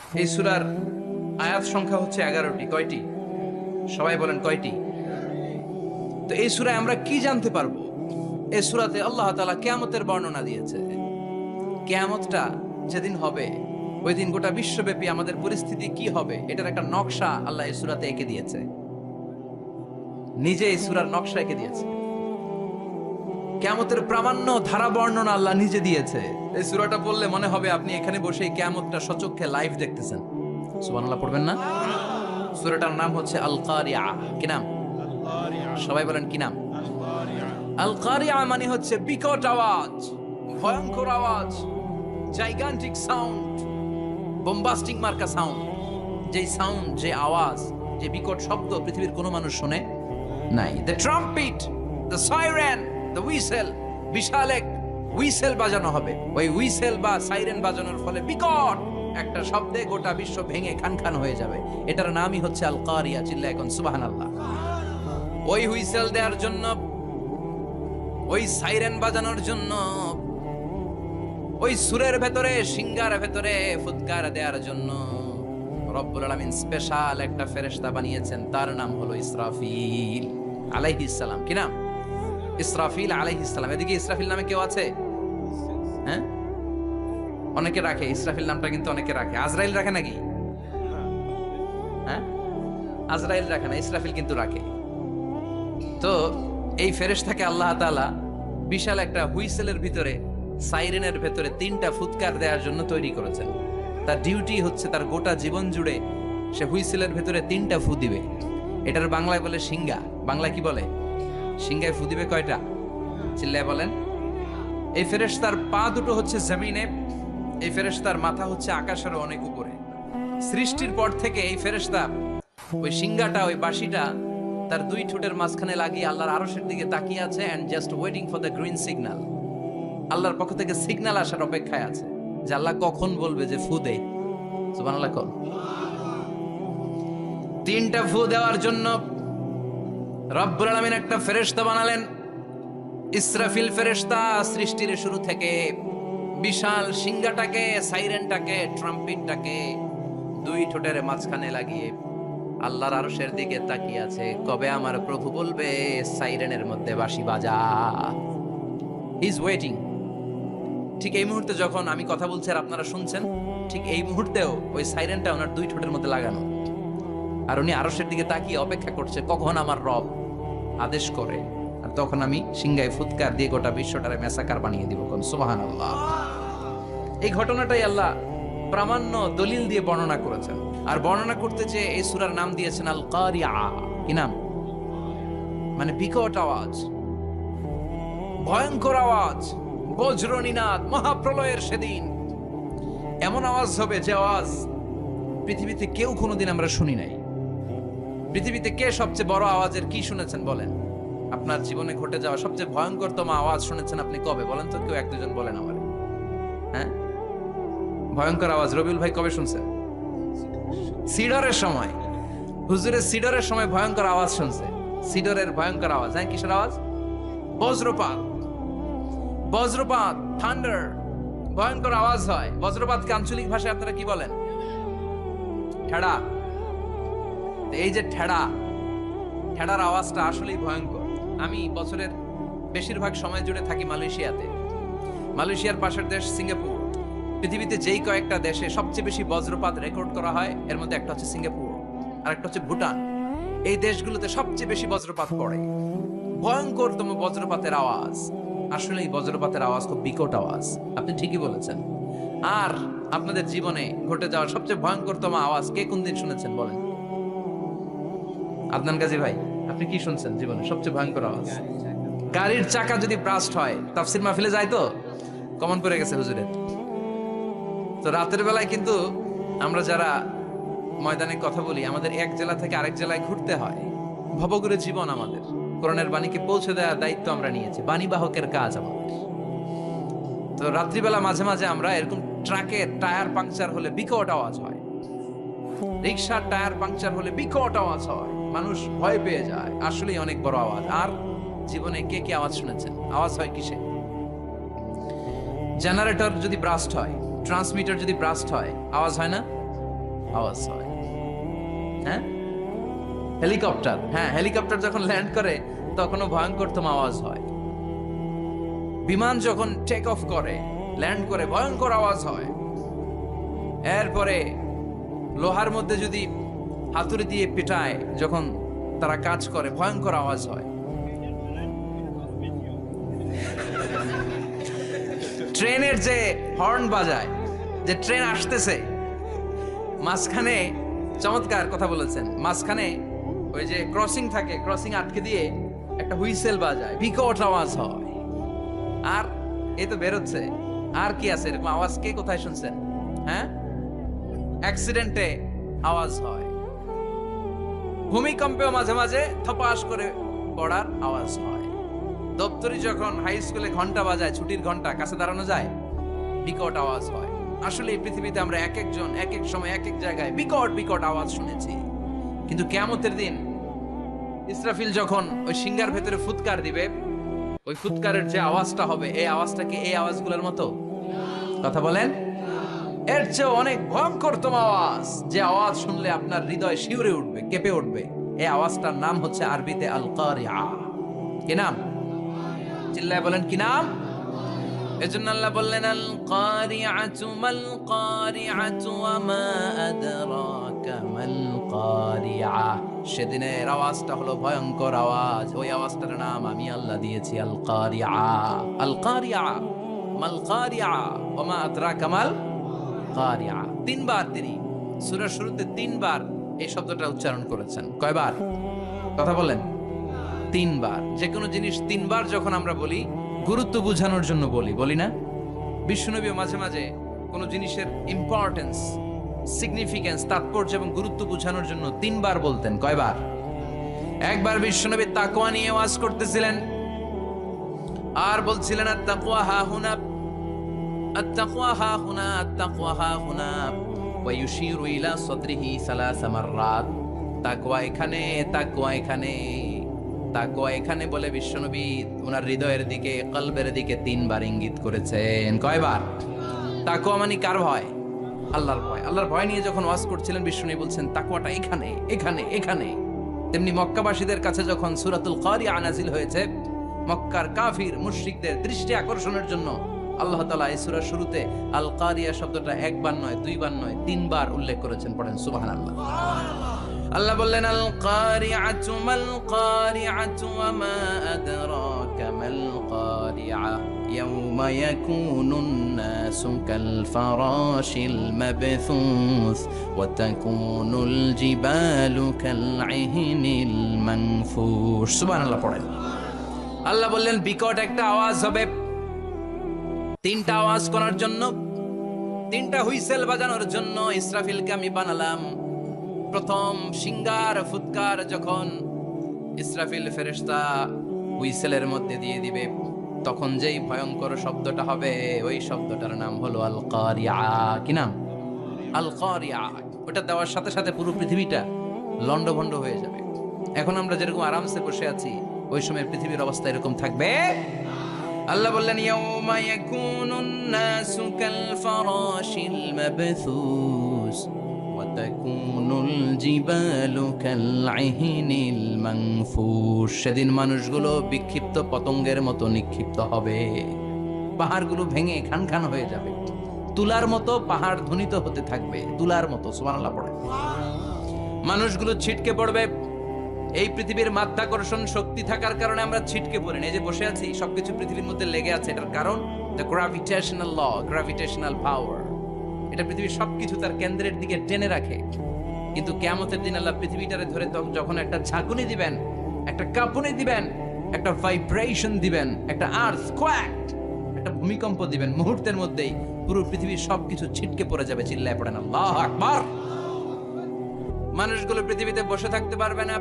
এই সূরার আয়াত সংখ্যা হচ্ছে 11টি। কয়টি? সবাই বলেন কয়টি? তো এই সূরায় আমরা কি জানতে পারবো? এই সূরাতে আল্লাহ তাআলা কিয়ামতের বর্ণনা দিয়েছে। কিয়ামতটা যেদিন হবে, ওই দিন গোটা বিশ্বব্যাপী আমাদের পরিস্থিতি কি হবে এটার একটা নকশা আল্লাহ এই সূরাতে এঁকে দিয়েছে। নিজে এই সূরার নকশা এঁকে দিয়েছে। কিয়ামতের প্রামাণ্য ধারা বর্ণনা আল্লাহ নিজে দিয়েছে। এই সূরাটা পড়লে মনে হবে আপনি এখানে বসে কিয়ামতটা সচক্ষে লাইভ দেখতেছেন। সুবহানাল্লাহ পড়বেন না? সূরাটার নাম হচ্ছে আল কারিয়া। কি নাম? সবাই বলেন কি নাম? আল কারিয়া মানে হচ্ছে বিকট আওয়াজ, ভয়ঙ্কর আওয়াজ, জাইগান্টিক সাউন্ড, বোম্বাস্টিক মার্কা সাউন্ড। যে সাউন্ড, যে আওয়াজ, যে বিকট শব্দ পৃথিবীর কোনো মানুষ শুনে নাই। The trumpet, the siren, the whistle, বিশাল এক হুইসেল বাজানো হবে। ওই হুইসেল বা সাইরেন বাজানোর ফলে বিকট একটা শব্দে গোটা বিশ্ব ভেঙে খান খান হয়ে যাবে। এটার নামই হচ্ছে আল কারিয়া। চিল্লা এখন সুবহানাল্লাহ। ওই হুইসেল দেওয়ার জন্য, ওই সাইরেন বাজানোর জন্য, ওই সুরের ভেতরে, সিঙ্গার ভেতরে ফুৎকার দেওয়ার জন্য রব্বুল আলামিন স্পেশাল একটা ফেরেশতা বানিয়েছেন। তার নাম হলো ইসরাফিল আলাইহিস সালাম। কি নাম? ইসরাফিল আলাইহিস সালাম। এদিকে ইসরাফিল নামে কেউ আছে? হ্যাঁ, অনেকে রাখে ইসরাফিল নামটা, কিন্তু অনেকে রাখে। আজরাইল রাখে নাকি? হ্যাঁ, আজরাইল রাখে না, ইসরাফিল কিন্তু রাখে। তো এই ফেরেশতাকে আল্লাহ তাআলা বিশাল একটা হুইসেলের ভিতরে, সাইরেনের ভেতরে 3টা ফুৎকার দেওয়ার জন্য তৈরি করেছেন। তার ডিউটি হচ্ছে তার গোটা জীবন জুড়ে সে হুইসেলের ভেতরে 3টা ফু দিবে। এটার বাংলায় বলে সিঙ্গা। বাংলায় কি বলে? সিঙ্গায় ফু দিবে কয়টা? চিল্লায় বলেন। এই ফেরেশতার পা দুটো হচ্ছে জমিনে, এই ফেরেশতার মাথা হচ্ছে আকাশের অনেক উপরে। সৃষ্টির পর থেকে এই ফেরেশতা ওই সিঙ্গাটা, ওই বাঁশিটা তার 2 ঠোঁটের মাঝখানে লাগিয়ে আল্লাহর আরশের দিকে তাকিয়ে আছে, and just waiting for the green signal. আল্লাহর পক্ষ থেকে সিগন্যাল আসার অপেক্ষায় আছে যে আল্লাহ কখন বলবে যে ফু দে। সুবহানাল্লাহ। কোন 3টা ফু দেওয়ার জন্য রব্বুল আলামিন একটা ফেরেশতা বানালেন, ইসরাফিল ফেরেশতা। সৃষ্টির শুরু থেকে বিশাল সিঙ্গাটাকে, সাইরেনটাকে, ট্রাম্পিটটাকে 2 ঠোঁটের মাঝখানে লাগিয়ে আল্লাহর আরশের দিকে তাকিয়ে আছে, কবে আমার প্রভু বলবে সাইরেনের মধ্যে বাঁশি বাজা। He is waiting. ঠিক এই মুহূর্তে যখন আমি কথা বলছি আর আপনারা শুনছেন, ঠিক এই মুহূর্তেও ওই সাইরেনটা ওনার 2 ঠোঁটের মধ্যে লাগানো, আর উনি আরশের দিকে তাকিয়ে অপেক্ষা করছে কখন আমার রব আদেশ করে, আর তখন আমি সিংগায় ফুৎকার দিয়ে গোটা বিশ্বটারে মেসাকার বানিয়ে দিব। কোন সুবহানাল্লাহ। এই ঘটনাটাই আল্লাহ প্রামাণ্য দলিল দিয়ে বর্ণনা করেছেন। আর বর্ণনা করতে যে এই সূরার নাম দিয়েছেন আল কারিয়া। কি নাম? মানে বিকট আওয়াজ, ভয়ঙ্কর আওয়াজ, বজ্রনিনাদ, মহাপ্রলয়ের সেদিন এমন আওয়াজ হবে যে আওয়াজ পৃথিবীতে কেউ কোনোদিন আমরা শুনি নাই। পৃথিবীতে কে সবচেয়ে বড় আওয়াজের কি শুনেছেন বলেন? আপনার জীবনে ঘটে যাওয়া সবচেয়ে ভয়ঙ্করতম আওয়াজ শুনেছেন আপনি কবে বলেন তো? কেউ 1-2 জন বলেন আমার। হ্যাঁ, ভয়ঙ্কর আওয়াজ রবিউল ভাই কবে শুনছেন? সিডরের সময়। হুজুরের সিডরের সময় ভয়ঙ্কর আওয়াজ শুনছে। সিডরের ভয়ঙ্কর আওয়াজ। হ্যাঁ, কিসের আওয়াজ? বজ্রপাত। বজ্রপাত, থান্ডার, ভয়ঙ্কর আওয়াজ হয়। বজ্রপাতকে আঞ্চলিক ভাষায় আপনারা কি বলেন? ঠেড়া। এই যে ঠেড়া, ঠেড়ার আওয়াজটা আসলেই ভয়ঙ্কর। আমি বছরের বেশিরভাগ সময় জুড়ে থাকি মালয়েশিয়াতে। মালয়েশিয়ার পাশের দেশ সিঙ্গাপুর। পৃথিবীতে যেই কয়েকটা দেশে সবচেয়ে বেশি বজ্রপাত রেকর্ড করা হয় এর মধ্যে একটা হচ্ছে সিঙ্গাপুর, আর একটা হচ্ছে ভুটান। এই দেশগুলোতে সবচেয়ে বেশি বজ্রপাত পড়ে। ভয়ঙ্করতম বজ্রপাতের আওয়াজ। আসলে এই বজ্রপাতের আওয়াজ খুব বিকট আওয়াজ। আপনি ঠিকই বলেছেন। আর আপনাদের জীবনে ঘটে যাওয়া সবচেয়ে ভয়ঙ্করতম আওয়াজ কে কোন দিন শুনেছেন বলেন? আদনান গাজী ভাই, আপনি কি শুনছেন জীবনে সবচেয়ে ভয়ঙ্কর আওয়াজ? গাড়ির চাকা যদি ব্রাস্ট হয়। তাফসির মাহফিলে যায় তো কমন পড়ে গেছে হুজুরের। তো রাতের বেলায় কিন্তু আমরা যারা ময়দানে কথা বলি, আমাদের এক জেলা থেকে আরেক জেলায় ঘুরতে হয়। ভবঘুরে জীবন আমাদের। কোরআনের বাণীকে পৌঁছে দেওয়ার দায়িত্ব আমরা নিয়েছি, বাণীবাহকের কাজ আমাদের। তো রাত্রিবেলা মাঝে মাঝে আমরা এরকম ট্রাকের টায়ার পাংচার হলে বিকট আওয়াজ হয়, রিক্সার টায়ার পাংচার হলে বিকট আওয়াজ হয়, মানুষ ভয় পেয়ে যায়। আসলেই অনেক বড় আওয়াজ। আর জীবনে কে কে আওয়াজ শুনেছেন? আওয়াজ হয় কিসে? জেনারেটর যদি ব্রাস্ট হয়, ট্রান্সমিটার যদি ব্রাস্ট হয়, আওয়াজ হয় না? আওয়াজ হয়। হ্যাঁ, হেলিকপ্টার যখন ল্যান্ড করে তখনও ভয়ঙ্করতম আওয়াজ হয়। বিমান যখন টেক অফ করে, ল্যান্ড করে, ভয়ঙ্কর আওয়াজ হয়। এরপরে লোহার মধ্যে যদি হাতুড়ি দিয়ে পিটায়, যখন তারা কাজ করে, ভয়ঙ্কর আওয়াজ হয়। ট্রেনের যে হর্ন বাজায়, যে ট্রেন আসতেছে, মাঝখানে চমৎকার কথা বলেছেন, মাঝখানে ওই যে ক্রসিং থাকে, ক্রসিং আটকে দিয়ে একটা হুইসেল বাজায়, বিকট আওয়াজ হয়। আর এই তো বেরোচ্ছে, আর কি আছে এরকম আওয়াজ? কে কোথায় শুনছেন? হ্যাঁ, অ্যাক্সিডেন্টে আওয়াজ হয়, ভূমিকম্পেও মাঝে মাঝে থপাস করে পড়ার আওয়াজ হয়। দপ্তরি যখন হাই স্কুলে ঘন্টা বাজায়, ছুটির ঘন্টা, কাছে দাঁড়ানো যায়, বিকট আওয়াজ হয়। আসলে এই পৃথিবীতে আমরা এক একজন এক এক সময় এক এক জায়গায় বিকট বিকট আওয়াজ শুনেছি। কিন্তু কিয়ামতের দিন ইসরাফিল যখন ওই সিংহার ভেতরে ফুৎকার দিবে, ওই ফুৎকারের যে আওয়াজটা হবে, এই আওয়াজটা কি এই আওয়াজগুলোর মতো? কথা বলেন। এর চেয়ে অনেক ভয়ঙ্করতম আওয়াজ, যে আওয়াজ শুনলে আপনার হৃদয় শিউরে উঠবে, কেঁপে উঠবে। এই আওয়াজটার নাম হচ্ছে আরবিতে আল কারিআ। কি নাম? চিল্লায় বলেন, কি নাম? এজন্য আল্লাহ বললেন, আল কারিআতু মাল কারিআতু ওয়া মা আদরাকা মাল কারিআ। সেদিনের আওয়াজটা হলো ভয়ঙ্কর আওয়াজ। ওই আওয়াজটার নাম আমি আল্লাহ দিয়েছি আল কারিআ। আল কারিআ মাল কারিআ ওয়া মা আদরাকা মাল কারিআ। তিনবার তিনি সূরার শুরুতে তিনবার এই শব্দটা উচ্চারণ করেছেন। কয়বার? কথা বলেন। তিনবার। যে কোনো জিনিস তিনবার যখন আমরা বলি, গুরুত্ব বোঝানোর জন্য বলি না? বিশ্বনবী মাঝে মাঝে কোনো জিনিসের ইম্পর্টেন্স, সিগনিফিকেন্স, তাৎপর্য এবং গুরুত্ব বোঝানোর জন্য তিনবার বলতেন। কয়বার? একবার বিশ্বনবী তাকওয়া নিয়ে ওয়াজ করতেছিলেন, আর বলছিলেন আত-তাকওয়া হাহুনা, আত-তাকওয়া হাহুনা, আত-তাকওয়া হাহুনা, ওয়া ইউশিরু ইলা সাদরিহি সালাসা মাররাত। তাকওয়া এখানে, তাকওয়া এখানে, তাকওয়া এখানে বলে বিশ্বনবী ওনার হৃদয়ের দিকে, কলবের দিকে তিনবার ইঙ্গিত করেছেন। কয়বার? তাকওয়া মানে কার ভয়? আল্লাহর ভয়। আল্লাহর ভয় নিয়ে যখন ওয়াজ করছিলেন, বিশ্বনবী বলছেন তাকওয়াটা এখানে, এখানে, এখানে। তেমনি মক্কাবাসীদের কাছে যখন সূরাতুল কারিআ নাজিল হয়েছে, মক্কার কাফির মুশরিকদের দৃষ্টি আকর্ষণের জন্য আল্লাহ তাআলা এই সূরার শুরুতে আল কারিআ শব্দটা একবার নয়, দুইবার নয়, তিনবার উল্লেখ করেছেন। পড়েন সুবহানাল্লাহ। আল্লাহ বললেন, আল কারিআতু মাল কারিআতু ওয়া মা আদরাকা মাল কারিআ ইয়াউমা ইয়াকুনুন নাসু কাল ফারাশিল মাবথুস ওয়া তাকুনুল জিবালু কাল ইহনিল মানফুশ। সুবহানাল্লাহ পড়েন। আল্লাহ বললেন, বিকট একটা আওয়াজ হবে। তিনটা আওয়াজ করার জন্য, তিনটা হুইসেল বাজানোর জন্য ইসরাফিলকে আমি বানালাম। প্রথম সিংগার ফুৎকার যখন ইসরাফিল ফেরেশতা হুইসেলের মধ্যে দিয়ে দিবে, তখন যেই ভয়ঙ্কর শব্দটা হবে, ওই শব্দটার নাম হলো আল কারিআ। কি নাম? আল কারিআ। ওটা দেওয়ার সাথে সাথে পুরো পৃথিবীটা লন্ডভন্ড হয়ে যাবে। এখন আমরা যেরকম আরামসে বসে আছি, ওই সময় পৃথিবীর অবস্থা এরকম থাকবে। আল্লাহ বললেন, ইয়াউমা ইয়াকুনুন নাসু কাল ফারাশিল মাবথুস ওয়া তাকুনুল জিবালু কাল ইহনিল মানফুশ। সেদিন মানুষগুলো বিক্ষিপ্ত পতঙ্গের মতো নিক্ষিপ্ত হবে, পাহাড়গুলো ভেঙে খান খান হয়ে যাবে, তুলার মতো পাহাড় ধ্বনিত হতে থাকবে, তুলার মতো। সুবহানাল্লাহ পড়ে। মানুষগুলো ছিটকে পড়বে। এই পৃথিবীর মাধ্যাকর্ষণ শক্তি থাকার কারণে আমরা ছিটকে পড়ি না। এই যে বসে আছি, সবকিছু পৃথিবীর মধ্যে লেগে আছে, এটার কারণ দ্য গ্র্যাভিটেশনাল ল, গ্র্যাভিটেশনাল পাওয়ার। এটা পৃথিবীর সবকিছু তার কেন্দ্রের দিকে টেনে রাখে। কিন্তু কিয়ামতের দিন আল্লাহ পৃথিবীটারে ধরে যখন একটা ঝাঁকুনি দিবেন, একটা কাঁপুনি দিবেন, একটা ভাইব্রেশন দিবেন, একটা আর্থকোয়াক, একটা ভূমিকম্প দিবেন, মুহূর্তের মধ্যেই পুরো পৃথিবীর সবকিছু ছিটকে পড়ে যাবে। চিল্লায় পড়েন আল্লাহু আকবার। মানুষগুলো পৃথিবীতে বসে থাকতে পারবে না,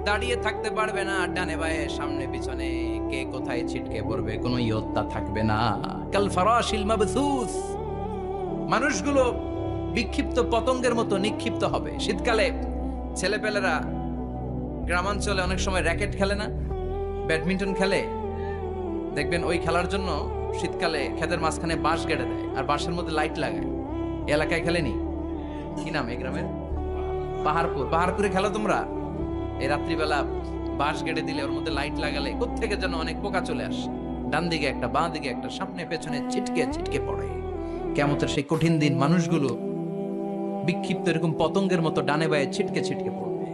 দাঁড়িয়ে থাকতে পারবে না, ডানে বায়ে সামনে পিছনে কে কোথায় ছিটকে পড়বে কোনো ইয়ত্তা থাকবে না। কাল ফারাশিল মাবথুস। মানুষগুলো বিক্ষিপ্ত পতঙ্গের মতো নিক্ষিপ্ত হবে। শীতকালে ছেলেপেলেরা গ্রামাঞ্চলে অনেক সময় র্যাকেট খেলে না, ব্যাডমিন্টন খেলে, দেখবেন ওই খেলার জন্য শীতকালে ক্ষেতের মাঝখানে বাঁশ গেড়ে দেয় আর বাঁশের মধ্যে লাইট লাগায়। এলাকায় খেলেনি? কি নাম এই গ্রামের? পাহাড়পুর। পাহাড়পুরে খেলো তোমরা? এই রাত্রিবেলা বাঁশ গেড়ে দিলে ওর মধ্যে লাইট লাগালে কোত্থেকে যেন অনেক পোকা চলে আসে, ডান দিকে একটা, বাঁ দিকে একটা, সামনে পেছনে ছিটকে ছিটকে পড়ে। কিয়ামতের সেই কঠিন দিন মানুষগুলো বিক্ষিপ্ত এরকম পতঙ্গের মতো ডানে বায়ে ছিটকে ছিটকে পড়বে।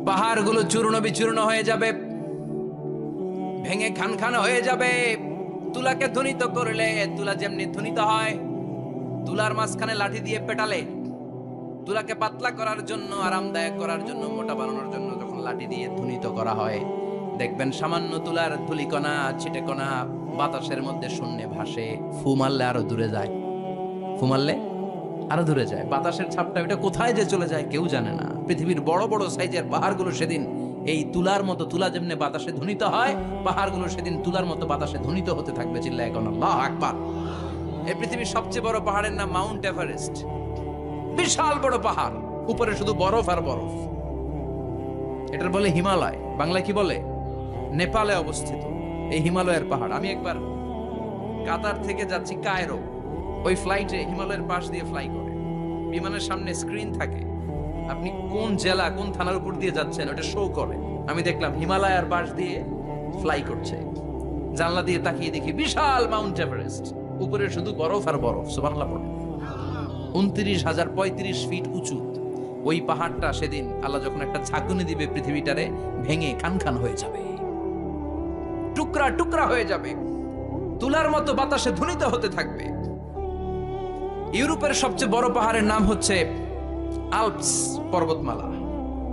পাহাড়গুলো চূর্ণ বিচূর্ণ হয়ে যাবে, ভেঙে খান খান হয়ে যাবে। তুলাকে ধ্বনিত করলে তুলা যেমনি ধ্বনিত হয়, তুলার মাঝখানে লাঠি দিয়ে পেটালে, তুলাকে পাতলা করার জন্য, আরামদায়ক করার জন্য, মোটা বানানোর জন্য যখন লাঠি দিয়ে ধ্বনিত করা হয়, দেখবেন সামান্য তুলার ধুলিকণা ছিটেকণা বাতাসের মধ্যে শূন্যে ভাসে। ফু মারলে আরো দূরে যায়, ফু মারলে আরো দূরে যায়। বাতাসের ছাপটা ওটা কোথায় যে চলে যায় কেউ জানে না। পৃথিবীর বড় বড় সাইজের পাহাড়গুলো সেদিন এই তুলার মতো, তুলা যেমনি বাতাসে ধ্বনিত হয়, পাহাড়গুলো সেদিন তুলার মতো বাতাসে ধ্বনিত হতে থাকবে। চিল্লায় এখন আল্লাহু আকবার। এই পৃথিবীর সবচেয়ে বড় পাহাড়ের নাম মাউন্ট এভারেস্ট। বিশাল বড় পাহাড়, উপরে শুধু বরফ আর বরফ। এটার বলে হিমালয়। বাংলায় কি বলে? নেপালে অবস্থিত এই হিমালয়ের পাহাড়। আমি একবার কাতার থেকে যাচ্ছি কায়রো, ওই ফ্লাইটে হিমালয়ের পাশ দিয়ে ফ্লাই করে, বিমানের সামনে স্ক্রিন থাকে, আপনি কোন জেলা কোন থানার উপর দিয়ে যাচ্ছেন ওটা শো করে। আমি দেখলাম হিমালয়ের পাশ দিয়ে ফ্লাই করছে, জানলা দিয়ে তাকিয়ে দেখি বিশাল মাউন্ট এভারেস্ট, উপরে শুধু বরফ আর বরফ। সুবহানাল্লাহ পড়ে। 29,035 ফিট উঁচু ওই পাহাড়টা সেদিন আল্লাহ যখন একটা ঝাঁকুনি দিবে, পৃথিবীটারে ভেঙে খান খান হয়ে যাবে, টুকরা টুকরা হয়ে যাবে, তুলার মতো বাতাসে ধ্বনিত হতে থাকবে। ইউরোপের সবচেয়ে বড় পাহাড়ের নাম হচ্ছে আল্পস পর্বতমালা।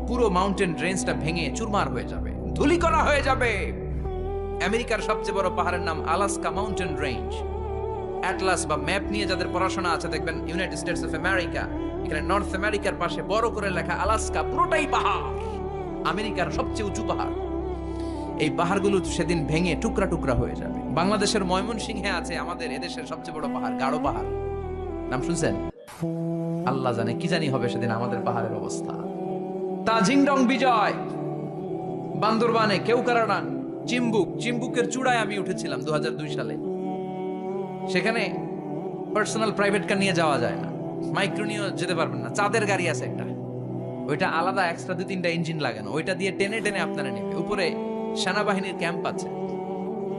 পুরো মাউন্টেন রেঞ্জটা ভেঙে চুরমার হয়ে যাবে, ধূলিকণা হয়ে যাবে। আমেরিকার সবচেয়ে বড় পাহাড়ের নাম আলাস্কা মাউন্টেন রেঞ্জ। অ্যাটলাস বা ম্যাপ নিয়ে যাদের পড়াশোনা আছে দেখবেন ইউনাইটেড স্টেটস অফ আমেরিকা, এখানে নর্থ আমেরিকার পাশে বড় করে লেখা আলাস্কা, পুরোটাই পাহাড়, আমেরিকার সবচেয়ে উঁচু পাহাড়। এই পাহাড়গুলো সেদিন ভেঙে টুকরা টুকরা হয়ে যাবে। বাংলাদেশের ময়মনসিংহে আছে আমাদের এদেশের সবচেয়ে বড় পাহাড়, গাঢ় পাহাড়। নাম শুনছেন? আল্লাহ জানে কি জানি হবে সেদিন আমাদের পাহাড়ের অবস্থা। তাজিংডং বিজয়, বান্দরবানে কেউকারাডাং, চিম্বুকের চূড়ায় আমি উঠেছিলাম 2002 সালে। সেখানে পার্সোনাল প্রাইভেট কার নিয়ে যাওয়া যায় না, মাইক্রো নিয়ে যেতে পারবেন না। চাঁদের গাড়ি আছে একটা, ওইটা আলাদা এক্সট্রা 2-3টা ইঞ্জিন লাগানো, ওইটা দিয়ে টেনে টেনে আপনারা নেবে। উপরে সেনাবাহিনীর ক্যাম্প আছে।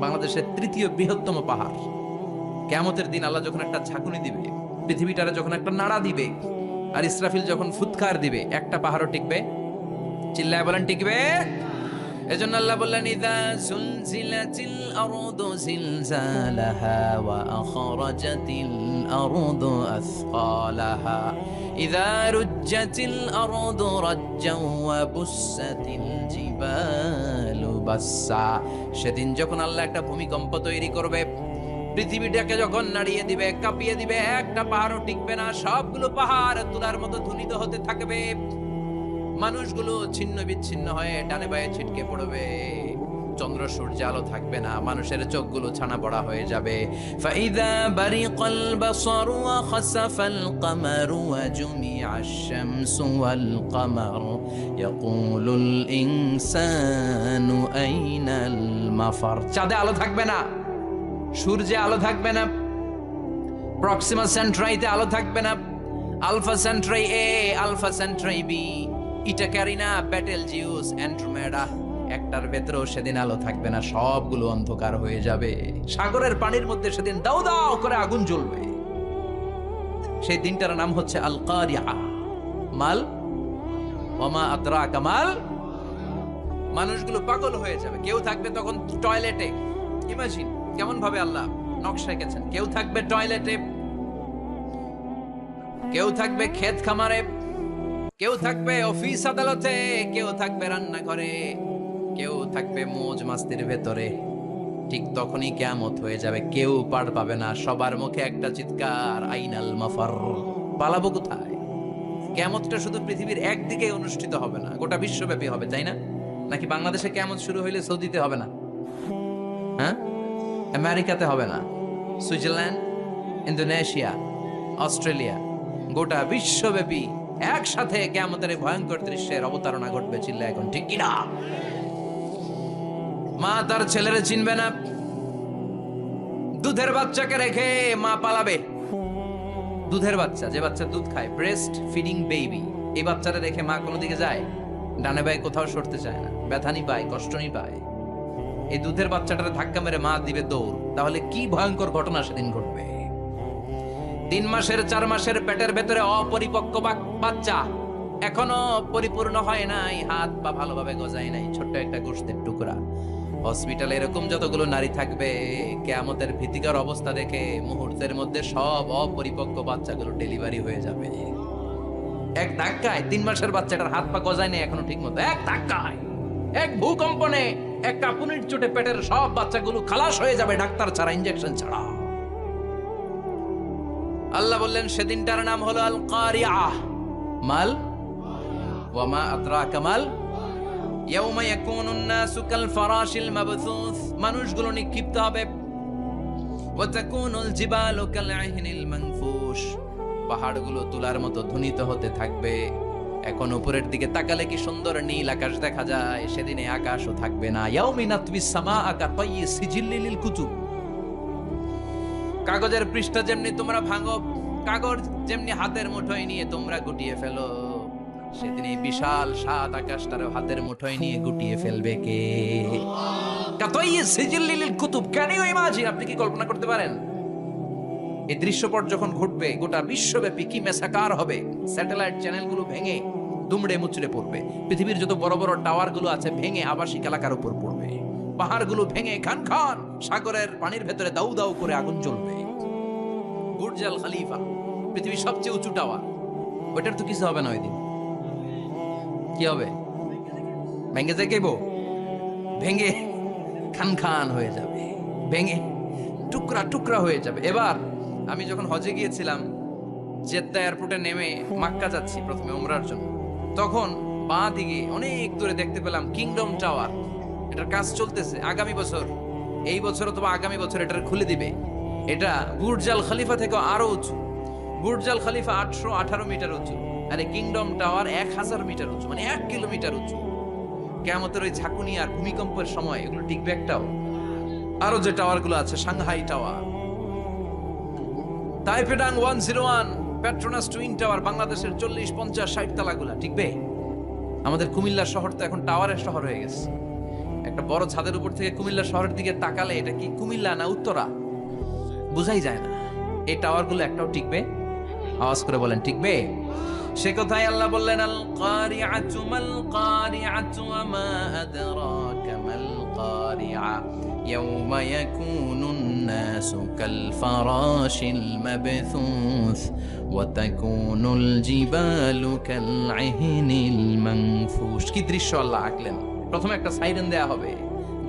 বাংলাদেশের 3য় বৃহত্তম পাহাড়। কিয়ামতের দিন আল্লাহ যখন একটা ঝাঁকুনি দিবে, পৃথিবীটারে যখন একটা নাড়া দিবে, আর ইসরাফিল যখন ফুৎকার দিবে, একটা পাহাড়ও টিকবে? চিল্লায় বলেন টিকবে? এজন্য আল্লাহ বললেন ইযা যুলজিলাতিল আরদু জিলজালাহা ওয়া আখরাজাতিল আরদু আসকালাহা ইযা রুজ্জাতিল আরদু রাজ্জাও ওয়া বুসসাতিল জিবালু বাসসা। সেদিন যখন আল্লাহ একটা ভূমিকম্প তৈরি করবে, পৃথিবীটাকে যখন নাড়িয়ে দিবে, কাঁপিয়ে দিবে, একটা পাহাড়ও টিকবে না, সবগুলো পাহাড় তুলার মতো ধ্বনিত হতে থাকবে। মানুষগুলো ছিন্ন বিচ্ছিন্ন হয়ে ডানে বায়ে ছিটকে পড়বে, চন্দ্র সূর্য আলো থাকবে না, মানুষের চোখগুলো ছানা পড়া হয়ে যাবে। ফাইদা বারিকাল বাসারু ওয়া খাসাফাল কামারু ওয়া জুমিআশ শামসু ওয়াল কামার ইয়াকুলুল ইনসানু আইনাল মাফার। চাঁদে আলো থাকবে না, সূর্যে আলো থাকবে না, প্রক্সিমা সেন্ট্রাইতে আলো থাকবে না, আলফা সেন্ট্রাই এ, আলফা সেন্ট্রাই বি, ইটা ক্যারিনা, বেটেলজিউস, অ্যান্ড্রোমেডা, একটার ভেতরেও সেদিন আলো থাকবে না, সবগুলো অন্ধকার হয়ে যাবে। সাগরের পানির মধ্যে সেদিন দাউ দাউ করে আগুন জ্বলবে। সেই দিনটার নাম হচ্ছে আল কারিআ। মাল ওমা আদরাকা মাল। মানুষগুলো পাগল হয়ে যাবে। কেউ থাকবে তখন টয়লেটে, ইমাজিন কেমন ভাবে আল্লাহ নকশা এঁকেছেন। কেউ থাকবে টয়লেটে, কেউ থাকবে ক্ষেত খামারে, কেউ থাকবে অফিস আদালতে, কেউ থাকবে রান্নাঘরে, কেউ থাকবে মৌজ মাস্তির ভেতরে। ঠিক তখনই কিয়ামত হয়ে যাবে, কেউ পার পাবে না, সবার মুখে একটা চিৎকার, আইনাল মাফার। পালাবো কোথায়? কিয়ামতটা শুধু পৃথিবীর একদিকে অনুষ্ঠিত হবে না, গোটা বিশ্বব্যাপী হবে, তাই না? নাকি বাংলাদেশে কিয়ামত শুরু হইলে সৌদিতে হবে না? হ্যাঁ, আমেরিকাতে হবে না, সুইজারল্যান্ড, ইন্দোনেশিয়া, অস্ট্রেলিয়া, গোটা বিশ্বব্যাপী একসাথে কিয়ামতের ভয়ঙ্কর দৃশ্যের অবতারণা ঘটবে। চিল্লা এখন ঠিক কিনা? মা তার ছেলেরে চিনবে না, দুধের বাচ্চাকে রেখে মা পালাবে। দুধের বাচ্চা, যে বাচ্চা দুধ খায়, ব্রেস্ট ফিডিং বেবি, এই বাচ্চাটা রেখে মা কোনো দিকে যায়? ডানে বায়ে কোথাও সরতে চায় না, ব্যথানি পায়, কষ্টনি পায়। এই দুধের বাচ্চাটারে ধাক্কা মেরে মা দিবে দৌড়। তাহলে কি ভয়ঙ্কর ঘটনা সেদিন ঘটবে। 3 মাসের 4 মাসের পেটের ভেতরে অপরিপক্ক বাচ্চা, এখনো পরিপূর্ণ হয় নাই, হাত পা ভালোভাবে গজায় নাই, ছোট্ট একটা গোশতের টুকরা। হসপিটালে এরকম যতগুলো নারী থাকবে, কিয়ামতের ভীতিকর অবস্থা দেখে মুহূর্তের মধ্যে সব অপরিপক্ক বাচ্চাগুলো ডেলিভারি হয়ে যাবে। এক ধাক্কায় 3 মাসের বাচ্চাটার হাত পা গজায় নেই এখনো ঠিক মতো, এক ধাক্কায়, এক ভূকম্পনে, এক কাঁপুনির চোটে পেটের সব বাচ্চাগুলো খালাস হয়ে যাবে, ডাক্তার ছাড়া, ইনজেকশন ছাড়া। আল্লাহ বললেন সেদিনটার নাম হলো আল কারিআহ। মাল ওয়া মা আদরাকা মাল, ইয়াউমা ইয়াকুনুন নাসু কাল ফারাশিল মাবথুস, মানুষগুলো নিক্ষিপ্ত হবে। ওয়া তাকুনুল জিবালু কাল আহিনিল মানফুশ, পাহাড়গুলো তুলার মতো ধ্বনিত হতে থাকবে। এখন উপরের দিকে তাকালে কি সুন্দর নীল আকাশ দেখা যায়, সেদিনে আকাশও থাকবে না। ইয়াউমিন নাতবিস সামাআ কাতায়্যি সিজিল্লি লিল কুতুব, কাগজের পৃষ্ঠা যেমনি তোমরা ভাঙো, কাগজ যেমনি হাতের মুঠোয় নিয়ে তোমরা গুটিয়ে ফেলো, সেদিন এই বিশাল সাত আকাশটারও হাতের মুঠোয় নিয়ে গুটিয়ে ফেলবে কে? কাতায়্যি সিজিল্লি লিল কুতুব, ক্যান ইউ ইমাজিন? আপনি কি কল্পনা করতে পারেন এই দৃশ্যপট যখন ঘটবে, গোটা বিশ্বব্যাপী কি মেসাকার হবে? স্যাটেলাইট চ্যানেলগুলো ভেঙে দুমড়ে মুচড়ে পড়বে, পৃথিবীর যত বড় বড় টাওয়ার গুলো আছে ভেঙে আবাসিক এলাকার উপর পড়বে, পাহাড়গুলো ভেঙে খান খান, সাগরের পানির ভেতরে দাউ দাউ করে আগুন জ্বলবে। বুর্জ আল খলিফা, পৃথিবীর সবচেয়ে উঁচু টাওয়ার, ওইটার তো কিছু হবে না ওই দিন। কি হবে? ভেঙে যাইব, ভেঙে খান খান হয়ে যাবে, ভেঙে টুকরা টুকরা হয়ে যাবে। এবার আমি যখন হজে গিয়েছিলাম, জেদ্দা এয়ারপোর্টে নেমে মক্কা যাচ্ছি প্রথমে উমরার জন্য, তখন বাঁ দিকে অনেক দূরে দেখতে পেলাম কিংডম টাওয়ার। এটার কাজ চলতেছে, আগামী বছর, এই বছর অথবা আগামী বছর এটার খুলে দিবে। এটা বুর্জ আল খলিফা থেকে আরো উঁচু। বুর্জ আল খলিফা 818 মিটার উঁচু, আর এই কিংডম টাওয়ার 1000 মিটার উঁচু, মানে 1 কিলোমিটার উঁচু। কিয়ামতের ওই ঝাঁকুনি আর ভূমিকম্পের সময় এগুলো টিকবে একটাও? আরো যে টাওয়ার গুলো আছে, Shanghai tower, Taipei 101, Petronas twin tower, বাংলাদেশের 40, 50, 60 তালাগুলা টিকবে? আমাদের কুমিল্লা শহর তো এখন টাওয়ারের শহর হয়ে গেছে। একটা বড় ছাদের উপর থেকে কুমিল্লা শহরের দিকে তাকালে এটা কি কুমিল্লা না উত্তরা বুঝাই যায় না। এই টাওয়ার গুলো একটাও টিকবে? আওয়াজ করে বলেন টিকবে? সে কথাই আল্লাহ বললেন আল কারিআতু মাল কারিআতু ওয়া মা আদরাকা মাল কারিআ ইয়াউমা ইয়াকুনুন নাসু কাল ফারাশিল মাবথুস ওয়া তাকুনুল জিবালু কাল আহিনিল মানফুশ। কি দৃশ্য আল্লাহ আঁকলেন! প্রথমে একটা সাইরেন দেয়া হবে,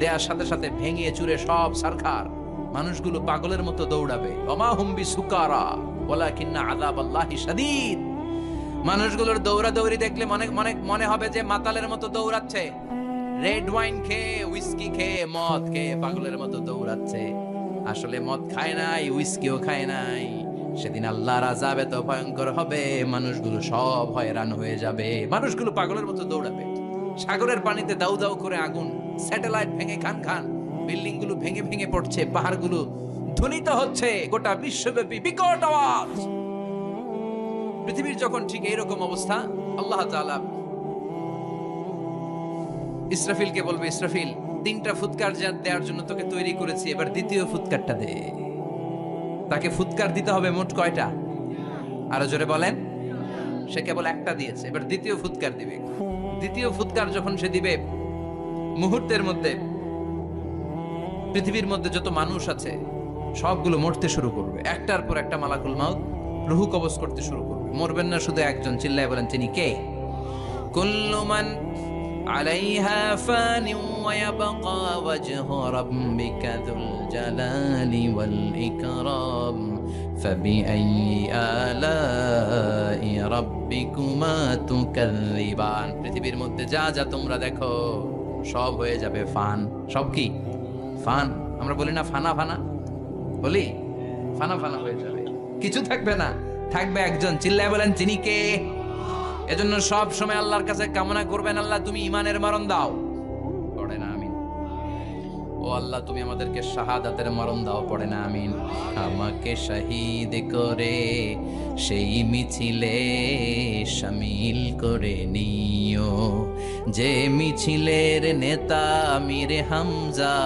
দেয়ার সাথে সাথে ভেঙে চুরে সব সারখার, মানুষগুলো পাগলের মতো দৌড়াবে। ওমা হুম বিসুকারা ওয়ালাকিন্না আযাবাল্লাহি শাদীদ। মানুষগুলোর দৌড়াদৌড়ি দেখলে মনে হবে যে মাতালের মতো দৌড়াচ্ছে, রেড ওয়াইন খেয়ে, উইস্কি খেয়ে, মদ খেয়ে পাগলের মতো দৌড়াচ্ছে। আসলে মদ খায় নাই, উইস্কিও খায় নাই। সেদিন আল্লাহর আযাব এত ভয়ঙ্কর হবে, মানুষগুলো সব হয়রান হয়ে যাবে, মানুষগুলো পাগলের মতো দৌড়াবে। সাগরের পানিতে দাউ দাউ করে আগুন, স্যাটেলাইট ভেঙে খান খান, বিল্ডিং গুলো ভেঙে ভেঙে পড়ছে, পাহাড়গুলো ধ্বনিত হচ্ছে, গোটা বিশ্বব্যাপী বিকট আওয়াজ। পৃথিবীর যখন ঠিক এইরকম অবস্থা, আল্লাহ তাআলা ইসরাফিলকে বলবে, ইসরাফিল 3টা ফুৎকার দেওয়ার জন্য তোকে তৈরি করেছি, এবার দ্বিতীয় ফুৎকারটা দে। তাকে ফুৎকার দিতে হবে মোট কয়টা? আরো জোরে বলেন। সে কেবল একটা দিয়েছে, এবার দ্বিতীয় ফুৎকার দিবে। দ্বিতীয় ফুৎকার যখন সে দিবে, মুহূর্তের মধ্যে পৃথিবীর মধ্যে যত মানুষ আছে সবগুলো মরতে শুরু করবে, একটার পর একটা মালাকুল মাউত রুহু কবজ করতে শুরু করবে। মরবেন না শুধু একজন, চিল্লায় বলেন তিনি কে? কুল্লু মান আলাইহা ফানি ওয়া ইয়াবকা ওয়াজহু রাব্বিকা যুল জালালি ওয়াল ইকরাম ফাবিআইয়ি আলাই রাব্বিকুমা তুকাযযিবান। পৃথিবীর মধ্যে যা যা তোমরা দেখো সব হয়ে যাবে ফান। সব কি? ফান। আমরা বলি না ফানা ফানা, বলি ফানা ফানা হয়ে যাবে, কিছু থাকবে না, থাকবে একজন, চিল্লায় বলেন তিনি কে? এজন্য সব সময় আল্লাহর কাছে কামনা করবেন, আল্লাহ তুমি ঈমানের মরণ দাও। পড়ে না আমিন। ও আল্লাহ তুমি আমাদেরকে শাহাদাতের মরণ দাও, পড়ে না আমিন। আমাকে শহীদ করে সেই মিছিলে শামিল করে নিও, যে মিছিলের নেতা আমির হামজা,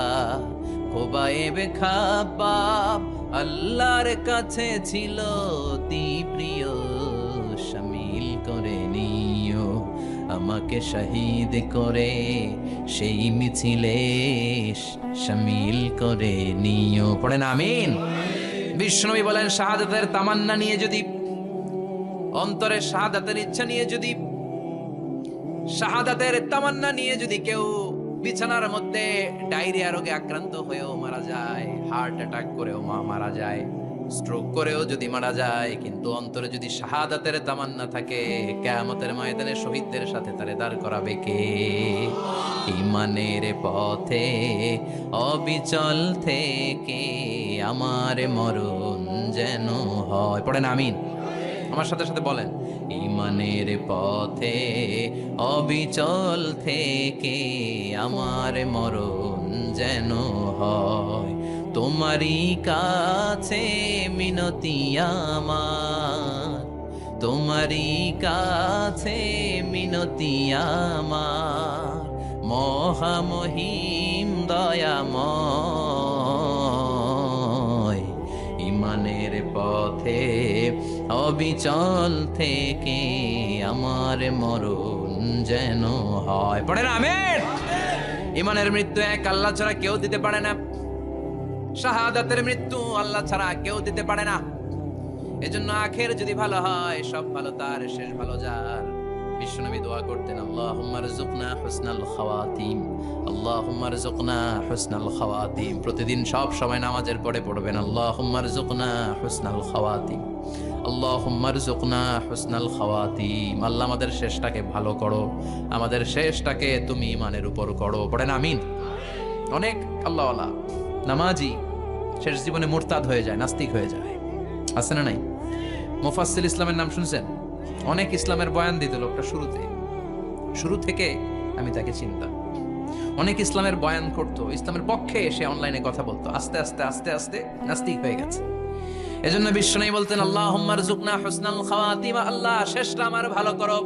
খোবায়েবে খাব্বাব আল্লাহর কাছে ছিল অতি প্রিয়, শামিল করে নিও, আমাকে শহীদ করে সেই মিছিলে শামিল করে নিও, পড়েন আমিন। বিষ্ণুনবী বলেন শাহাদাতের তামান্না নিয়ে যদি, অন্তরে শাহাদাতের ইচ্ছা নিয়ে যদি, শাহাদাতের তামান্না নিয়ে যদি কেউ বিছানার মধ্যে ডায়রিয়া রোগে আক্রান্ত হয়েও মারা যায়, হার্ট অ্যাটাক করেও মারা যায়, স্ট্রোক করেও যদি মারা যায়, কিন্তু অন্তরে যদি শাহাদাতের তামান্না থাকে, কিয়ামতের ময়দানে শহীদদের সাথে তারে দাঁড় করাবে কে? ঈমানের পথে অবিচল থেকে আমার মরণ যেন হয়, পড়েন আমিন। আমার সাথে সাথে বলেন, ঈমানের পথে অবিচল থেকে আমার মরণ যেন হয়, তোমারই কাছে মিনতি আমার, তোমারই কাছে মিনতি আমার, মহামহিম দয়াময়, ঈমানের পথে অবিচল থেকে আমার মরণ যেন হয়, পড়েন আমিন। ঈমানের মৃত্যু এক আল্লাহ ছাড়া কেউ দিতে পারে না, শাহাদাতের মৃত্যু আল্লাহ ছাড়া কেউ দিতে পারে না। এজন্য আখের যদি ভালো হয়, সব ভালো তার, শেষ ভালো যার। বিশ্বনবী দোয়া করতেন, আল্লাহুম্মা রযুকনা হুসনাল খাওয়াতিম, আল্লাহুম্মা রযুকনা হুসনাল খাওয়াতিম। প্রতিদিন সব সময় নামাজের পরে পড়বেন, আল্লাহুম্মা রযুকনা হুসনাল খাওয়াতিম, আল্লাহুম্মা রযুকনা হুসনাল খাওয়াতিম। আল্লাহ আমাদের শেষটাকে ভালো করো, আমাদের শেষটাকে তুমি ঈমানের উপর করো, পড়েন আমিন। অনেক আল্লাহওয়ালা নামাজি শেষ জীবনে মুরতাদ হয়ে যায়, নাস্তিক হয়ে যায়, আছে না নাই? মুফাসসিল ইসলামের নাম শুনছেন? অনেক ইসলামের বয়ান দিত লোকটা, শুরু থেকে আমি তাকে চিনতাম। অনেক ইসলামের বয়ান করতো, ইসলামের পক্ষে এসে অনলাইনে কথা বলতো, আস্তে আস্তে আস্তে আস্তে নাস্তিক হয়ে গেছে। এজন্য বিশ্বনবী বলতেন, আল্লাহুম্মা রযুকনা হুসনাল খাওয়াতিম, আল্লাহ শেষটা আমার ভালো করো,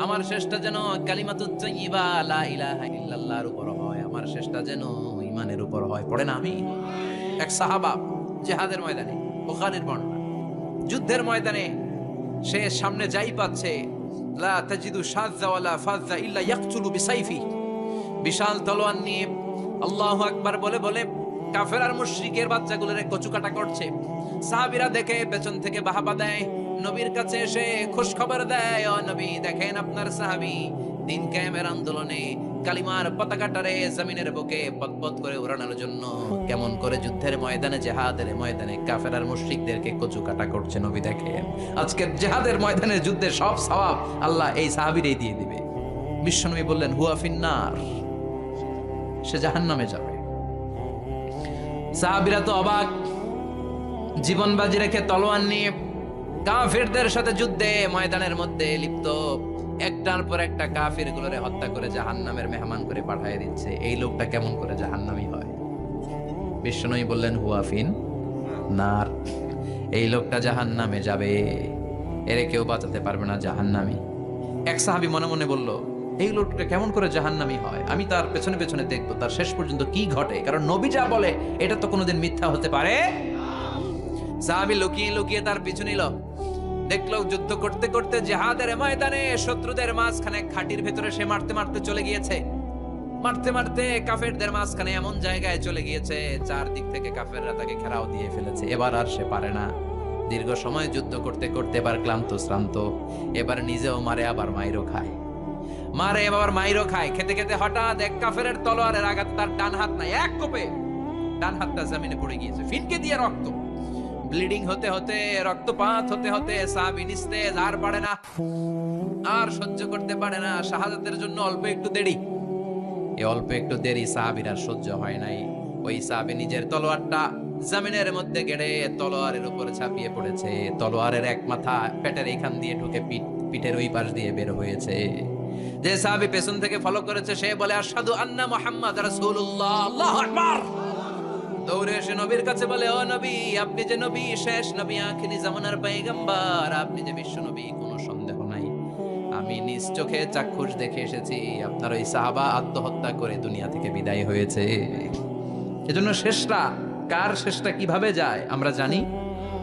আমার শেষটা যেন কালিমাতুত তাইয়্যিবা লা ইলাহা ইল্লাল্লাহর উপর হয়, আমার শেষটা যেন ঈমানের উপর হয়, পড়েন আমিন। এক সাহাবা জিহাদের ময়দানে, বুখারীর বর্ণনা, যুদ্ধের ময়দানে সে সামনে যাই পাচ্ছে, লা তাজিদু শাযযা ওয়ালা ফাযযা ইল্লা ইয়াকতুলু বিসাইফি, বিশাল তলোয়ার নিয়ে আল্লাহু আকবার বলে বলে কাফের আর মুশরিকের বাচ্চাগুলোরে কচুকাটা করছে। সাহাবীরা দেখে পেছন থেকে বাহাবা দেয়, নবীর কাছে এসে খোঁজ খবর দেয়, ও নবী দেখেন আপনার সাহাবী দিন কায়েমের আন্দোলনে কালিমার পতাকাটারে জমিনের বুকে পতপত করে উড়ানোর জন্য কেমন করে যুদ্ধের ময়দানে, জিহাদের ময়দানে কাফের আর মুশরিকদেরকে কচুকাটা করছে। নবী দেখেন আজকের জিহাদের ময়দানের যুদ্ধের সব সওয়াব আল্লাহ এই সাহাবীরই দিয়ে দিবে। বিশ্বনবী বললেন, হুয়া ফিন্নার, সে জাহান্নামে যাবে। সাহাবীরা তো অবাক, জীবন বাজি রেখে তলোয়ার নিয়ে কাফেরদের সাথে যুদ্ধে ময়দানের মধ্যে লিপ্ত, একটার পর একটা কাফির গুলোরে হত্যা করে জাহান্নামের মেহমান করে পাঠিয়ে দিচ্ছে, এই লোকটা কেমন করে জাহান্নামী হয়? বিশ্বনবী বললেন, হুয়া ফিন নার, এই লোকটা জাহান্নামে যাবে, এরে কেউ বাঁচাতে পারবে না, জাহান্নামী। এক সাহাবী মনে মনে বলল, এই লোকটা কেমন করে জাহান্নামী হয়, আমি তার পেছনে পেছনে দেখবো তার শেষ পর্যন্ত কি ঘটে, কারণ নবী যা বলে এটা তো কোনোদিন মিথ্যা হতে পারে। সাহাবী লুকিয়ে লুকিয়ে তার পিছু নিল, দেখলো যুদ্ধ করতে করতে জিহাদের ময়দানে শত্রুদের মাঝখানে খাটির ভেতরে সে মারতে মারতে চলে গিয়েছে, মারতে মারতে কাফেরদের মাঝখানে এমন জায়গায় চলে গিয়েছে চারদিক থেকে কাফেররা তাকে ঘেরাও দিয়ে ফেলেছে। এবার আর সে পারে না, দীর্ঘ সময় যুদ্ধ করতে করতে এবার ক্লান্ত শ্রান্ত, এবার নিজেও মারে আবার মাইরও খায়, মারে এবার মাইরও খায়। খেতে খেতে হঠাৎ এক কাফেরের তলোয়ারের আঘাত তার ডান হাত নাই, এক কোপে ডান হাতটা জমিনে পড়ে গিয়েছে, ফিনকে দিয়ে রক্ত, ব্লিডিং হতে হতে, রক্তপাত হতে হতে সাহাবী নিস্তেজ, আর পারে না, আর সহ্য করতে পারে না, শাহাদাতের জন্য অল্প একটু দেরি। এই অল্প একটু দেরি সাহাবীর আর সহ্য হয় নাই। ওই সাহাবী নিজের তলোয়ারটা জমিনের মধ্যে গেড়ে তলোয়ারের উপর ঝাঁপিয়ে পড়েছে, তলোয়ারের এক মাথা পেটের এইখান দিয়ে ঢুকে পিঠের ওই পাশ দিয়ে বের হয়েছে। যে সাহাবী পেছন থেকে ফলো করেছে সে বলে আশহাদু আন্না মুহাম্মাদ রাসূলুল্লাহ, আল্লাহু আকবার। দৌড়ে এসে নবীর কাছে বলে, ও নবী, আপনি যে নবী, শেষ নবী, আখিরি জামানার পয়গম্বর, আপনি যে বিশ্ব নবী, কোনো সন্দেহ নাই। আমি নিজ চোখে চাক্ষুষ দেখে এসেছি আপনার ওই সাহাবা আত্মহত্যা করে দুনিয়া থেকে বিদায় হয়েছে। এজন্য শেষটা কার, শেষটা কিভাবে যায় আমরা জানি।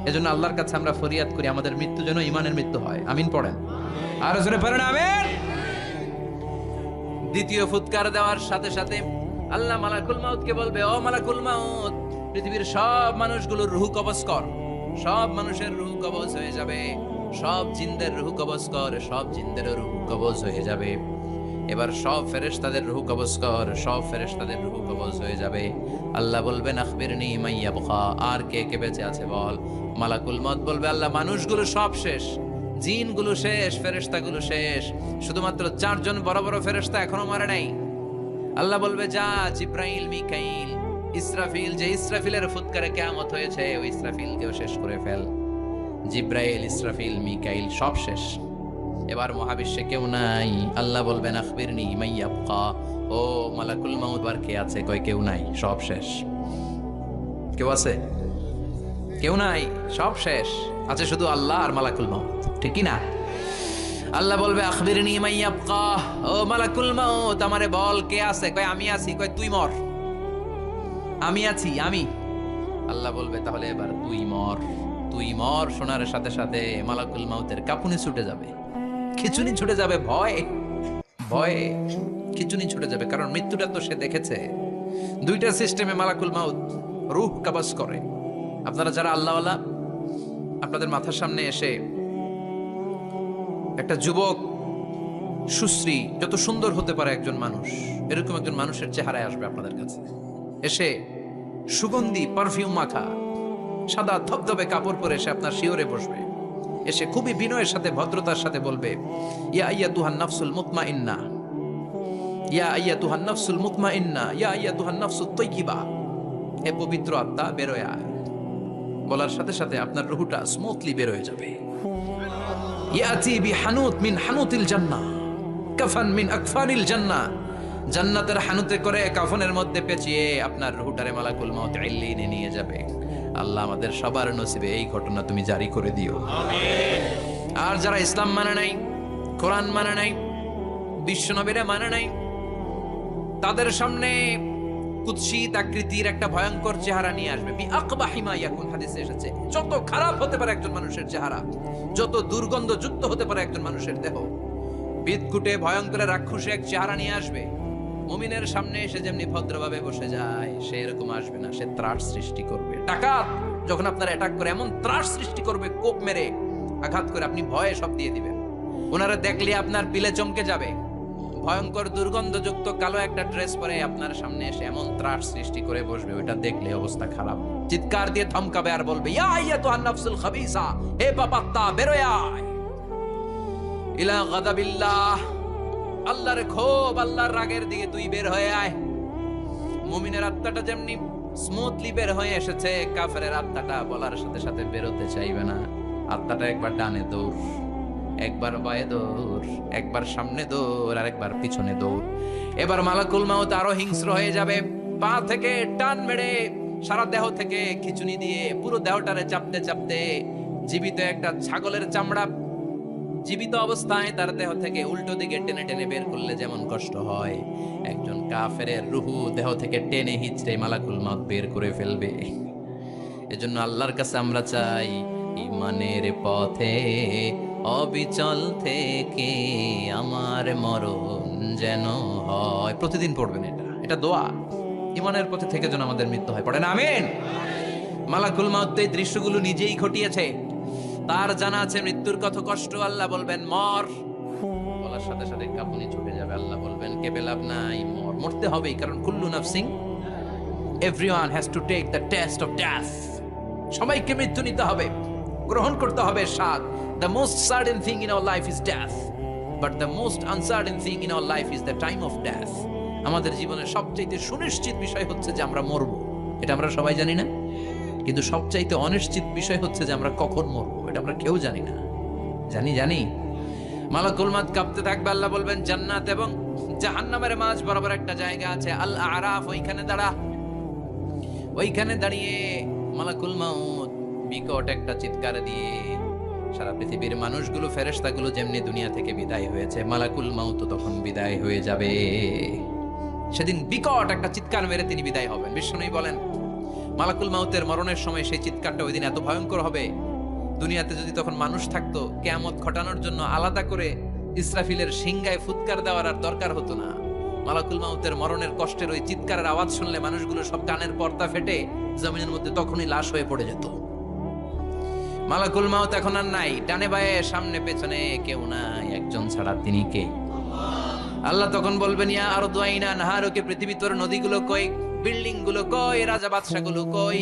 এজন্য আল্লাহর কাছে আমরা ফরিয়াদ করি আমাদের মৃত্যু যেন ইমানের মৃত্যু হয়। আমিন পড়েন, আর জোরে পড়েন আমিন। দ্বিতীয় ফুৎকার দেওয়ার সাথে সাথে আল্লাহ মালাকুল মাউতকে বলবে, ও মালাকুল মাউত, পৃথিবীর সব মানুষগুলোর রূহ কবজ কর। সব মানুষের রূহ কবজ হয়ে যাবে, সব জিনদের রূহ কবজ কর, সব জিনদের রূহ কবজ হয়ে যাবে। এবার সব ফেরেশতাদের রূহ কবজ কর, সব ফেরেশতাদের রূহ কবজ হয়ে যাবে। আল্লাহ বলবেন, আখবিরনি মা ইয়াবকা, আর কে কে বেঁচে আছে বল। মালাকুল মউত বলবে, আল্লাহ মানুষগুলো সব শেষ, জিনগুলো শেষ, ফেরেশতাগুলো শেষ, শুধুমাত্র 4 জন বড় বড় ফেরেশতা এখনো মারে নাই। আল্লাহ বলবে, যা জিব্রাইল, মিকাইল, ইসরাফিল, যে ইসরাফিলের ফুৎকারে কিয়ামত হয়েছে ওই ইসরাফিলকেও শেষ করে ফেল। জিব্রাইল, ইসরাফিল, মিকাইল সব শেষ। এবার মহাবিশ্বে কেউ নাই। আল্লাহ বলবেন, আখবিরনি মা ইয়াবকা, ও মালাকুল মাউত, আর কে আছে? কয় কেউ নাই, সব শেষ। কেউ আছে? কেউ নাই, সব শেষ। আছে শুধু আল্লাহ আর মালাকুল মাউত, ঠিক কি না? আল্লাহ বলবে, আখবিরনি মা ইয়াবকা, ও মালাকুল মাউত, আমারে বল কে আছে? কয় আমি আছি। কয় তুই মর। আমি আছি, আমি। আল্লাহ বলবে, তাহলে এবার তুই মর। তুই মর শোনার সাথে সাথে মালাকুল মাউতের কাঁপুনি ছুটে যাবে, খিচুনি ছুটে যাবে, ভয়ে ভয়ে খিচুনি ছুটে যাবে, কারণ মৃত্যুটা তো সে দেখেছে। দুইটা সিস্টেমে মালাকুল মাউত রূহ কবজ করে। আপনারা যারা আল্লাহওয়ালা, আপনাদের মাথার সামনে এসে একটা যুবক, সুশ্রী, যত সুন্দর হতে পারে একজন মানুষ, এরকম একজন মানুষের চেহারায় আসবে আপনাদের কাছে। এসে সুগন্ধি পারফিউম মাখা সাদা ধবধবে কাপড় পরে এসে আপনার শিওরে বসবে। এসে খুবই বিনয়ের সাথে, ভদ্রতার সাথে বলবে, ইয়া আইয়াতুহান নাফসুল মুতমাইন্না, ইয়া আইয়াতুহান নাফসুল মুতমাইন্না, ইয়া আইয়াতুহান নাফসুত তাইয়্যিবা, হে পবিত্র আত্মা বের হয়ে আয়। বলার সাথে সাথে আপনার রূহটা স্মুথলি বের হয়ে যাবে। ইয়াতি বিহানুত মিন হানুতিল জান্নাহ, কাফান মিন আকফানিল জান্নাহ, জান্নাতের হানুতে করে কাফনের মধ্যে পেঁচিয়ে আপনার রূহটারে মালাকুল মাউত ইল্লিনে নিয়ে যাবে। আল্লাহ আমাদের সবার নসিবে এই ঘটনা তুমি জারি করে দিও, আমিন। আর যারা ইসলাম মানে নাই, কোরআন মানে নাই, বিশ্বনবীরে মানে নাই, তাদের সামনে কুৎসিত আকৃতির একটা ভয়ঙ্কর চেহারা নিয়ে আসবে। বি আকবাহি মা ইয়াকুন, হাদিসে এসেছে, যত খারাপ হতে পারে একজন মানুষের চেহারা, যত দুর্গন্ধ যুক্ত হতে পারে একজন মানুষের দেহ, বিদকুটে ভয়ঙ্কর রাক্ষসে এক চেহারা নিয়ে আসবে। মুমিনের সামনে এসে যেমনি ভদ্রভাবে বসে যায়, সে এরকম আসবে না, সে ত্রাস সৃষ্টি করবে। ডাকাত যখন আপনার অ্যাটাক করে এমন ত্রাস সৃষ্টি করবে, কোপ মেরে আঘাত করে আপনি ভয়ে সব দিয়ে দিবেন। ওনারা দেখলে আপনার পিলে চমকে যাবে। ভয়ঙ্কর দুর্গন্ধযুক্ত কালো একটা ড্রেস পরে আপনার সামনে এসে এমন ত্রাস সৃষ্টি করে বসবে, ওইটা দেখলে অবস্থা খারাপ। চিৎকার দিয়ে ধমকাবে আর বলবে, ইয়া আইয়াতুহান নাফসুল খাবিসা, হে পাপাত্তা বের হয়ে আয় ইলা গাদাবিল্লাহ, আল্লাহর ক্ষোভ, আল্লাহর রাগের দিকে তুই বের হয়ে আয়। মুমিনের আত্মাটা যেমনি স্মুথলি বের হয়ে এসেছে, কাফেরের আত্মাটা বলার সাথে সাথে বেরোতে চাইবে না। আত্মাটা একবার ডানে দৌড়, একবার বায়ে দৌড়, একবার সামনে দৌড়, আর একবার পিছনে দৌড়। এবার মালাকুল মাউত আরো হিংস্র হয়ে যাবে। পা থেকে টান মেরে সারা দেহ থেকে খিচুনি দিয়ে পুরো দেহটারে চাপতে চাপতে জীবিত একটা ছাগলের চামড়া জীবিত অবস্থায় তার দেহ থেকে উল্টো দিকে টেনে টেনে বের করলে যেমন কষ্ট হয়, একজন কাফেরের রুহু দেহ থেকে টেনে হিচড়ে মালাকুল মাউত বের করে ফেলবে। এজন্য আল্লাহর কাছে আমরা চাই, ইমানের পথে অবিচল থেকে আমার মরণ যেন হয়। প্রতিদিন পড়বেন এটা, এটা দোয়া। ইমানের পথে থেকে যেন আমাদের মৃত্যু হয়, পড়েন আমিন। মালাকুল মাউত এই দৃশ্যগুলো নিজেই ঘটিয়েছে, তার জানা আছে মৃত্যুর কত কষ্ট। আল্লাহ বলবেন মর, বলার সাথে সাথে কাঁপুনি ছুটে যাবে। আল্লাহ বলবেন কেঁপে লাভ নাই, মর, মরতে হবেই, কারণ কুল্লু নাফসিন, everyone has to take the test of death. সবাইকে মৃত্যু নিতে হবে, গ্রহণ করতে হবে স্বাদ। The most certain thing in our life is death, but the most uncertain thing in our life is the time of death. আমাদের জীবনের সবচাইতে সুনিশ্চিত বিষয় হচ্ছে যে আমরা মরব, এটা আমরা সবাই জানি না, কিন্তু সবচাইতে অনিশ্চিত বিষয় হচ্ছে যে আমরা কখন মরব, এটা আমরা কেউ জানি না। জানি মালাকুল মউত কাঁপতে থাকবে, আল্লাহ বলবেন জান্নাত এবং জাহান্নামের মাঝ বরাবর একটা জায়গা আছে, আল আরাফ, ওইখানে দাঁড়া। ওইখানে দাঁড়িয়ে মালাকুল মউত বিকট একটা চিৎকার দিয়ে সারা পৃথিবীর মানুষগুলো, ফেরেশতাগুলো যেমনি দুনিয়া থেকে বিদায় হয়েছে, মালাকুল মউত তখন বিদায় হয়ে যাবে। সেদিন বিকট একটা চিৎকার মেরে তিনি বিদায় হবেন। বিশ্বনবী বলেন মালাকুল মউতের মরণের সময় সেই চিৎকারটা ওই দিন এত ভয়ঙ্কর হবে, দুনিয়াতে যদি তখন মানুষ থাকতো, কিয়ামত ঘটানোর জন্য আলাদা করে ইসরাফিলের সিংগায় ফুৎকার দেওয়ার আর দরকার হতো না। মালাকুল মউতের মরণের কষ্টের ওই চিৎকারের আওয়াজ শুনলে মানুষগুলো সব কানের পর্দা ফেটে জমিনের মধ্যে তখনই লাশ হয়ে পড়ে যেত। মালাকুল মউত এখন আর নাই, ডানে বায়ে সামনে পেছনে কেউ নাই, একজন ছাড়া, তিনি কে? আল্লাহ তখন বলবেন ইয়া আরদু আইনা নাহারুকে, পৃথিবী তোর নদীগুলো কই, বিল্ডিং গুলো কই, রাজা বাদশা গুলো কই,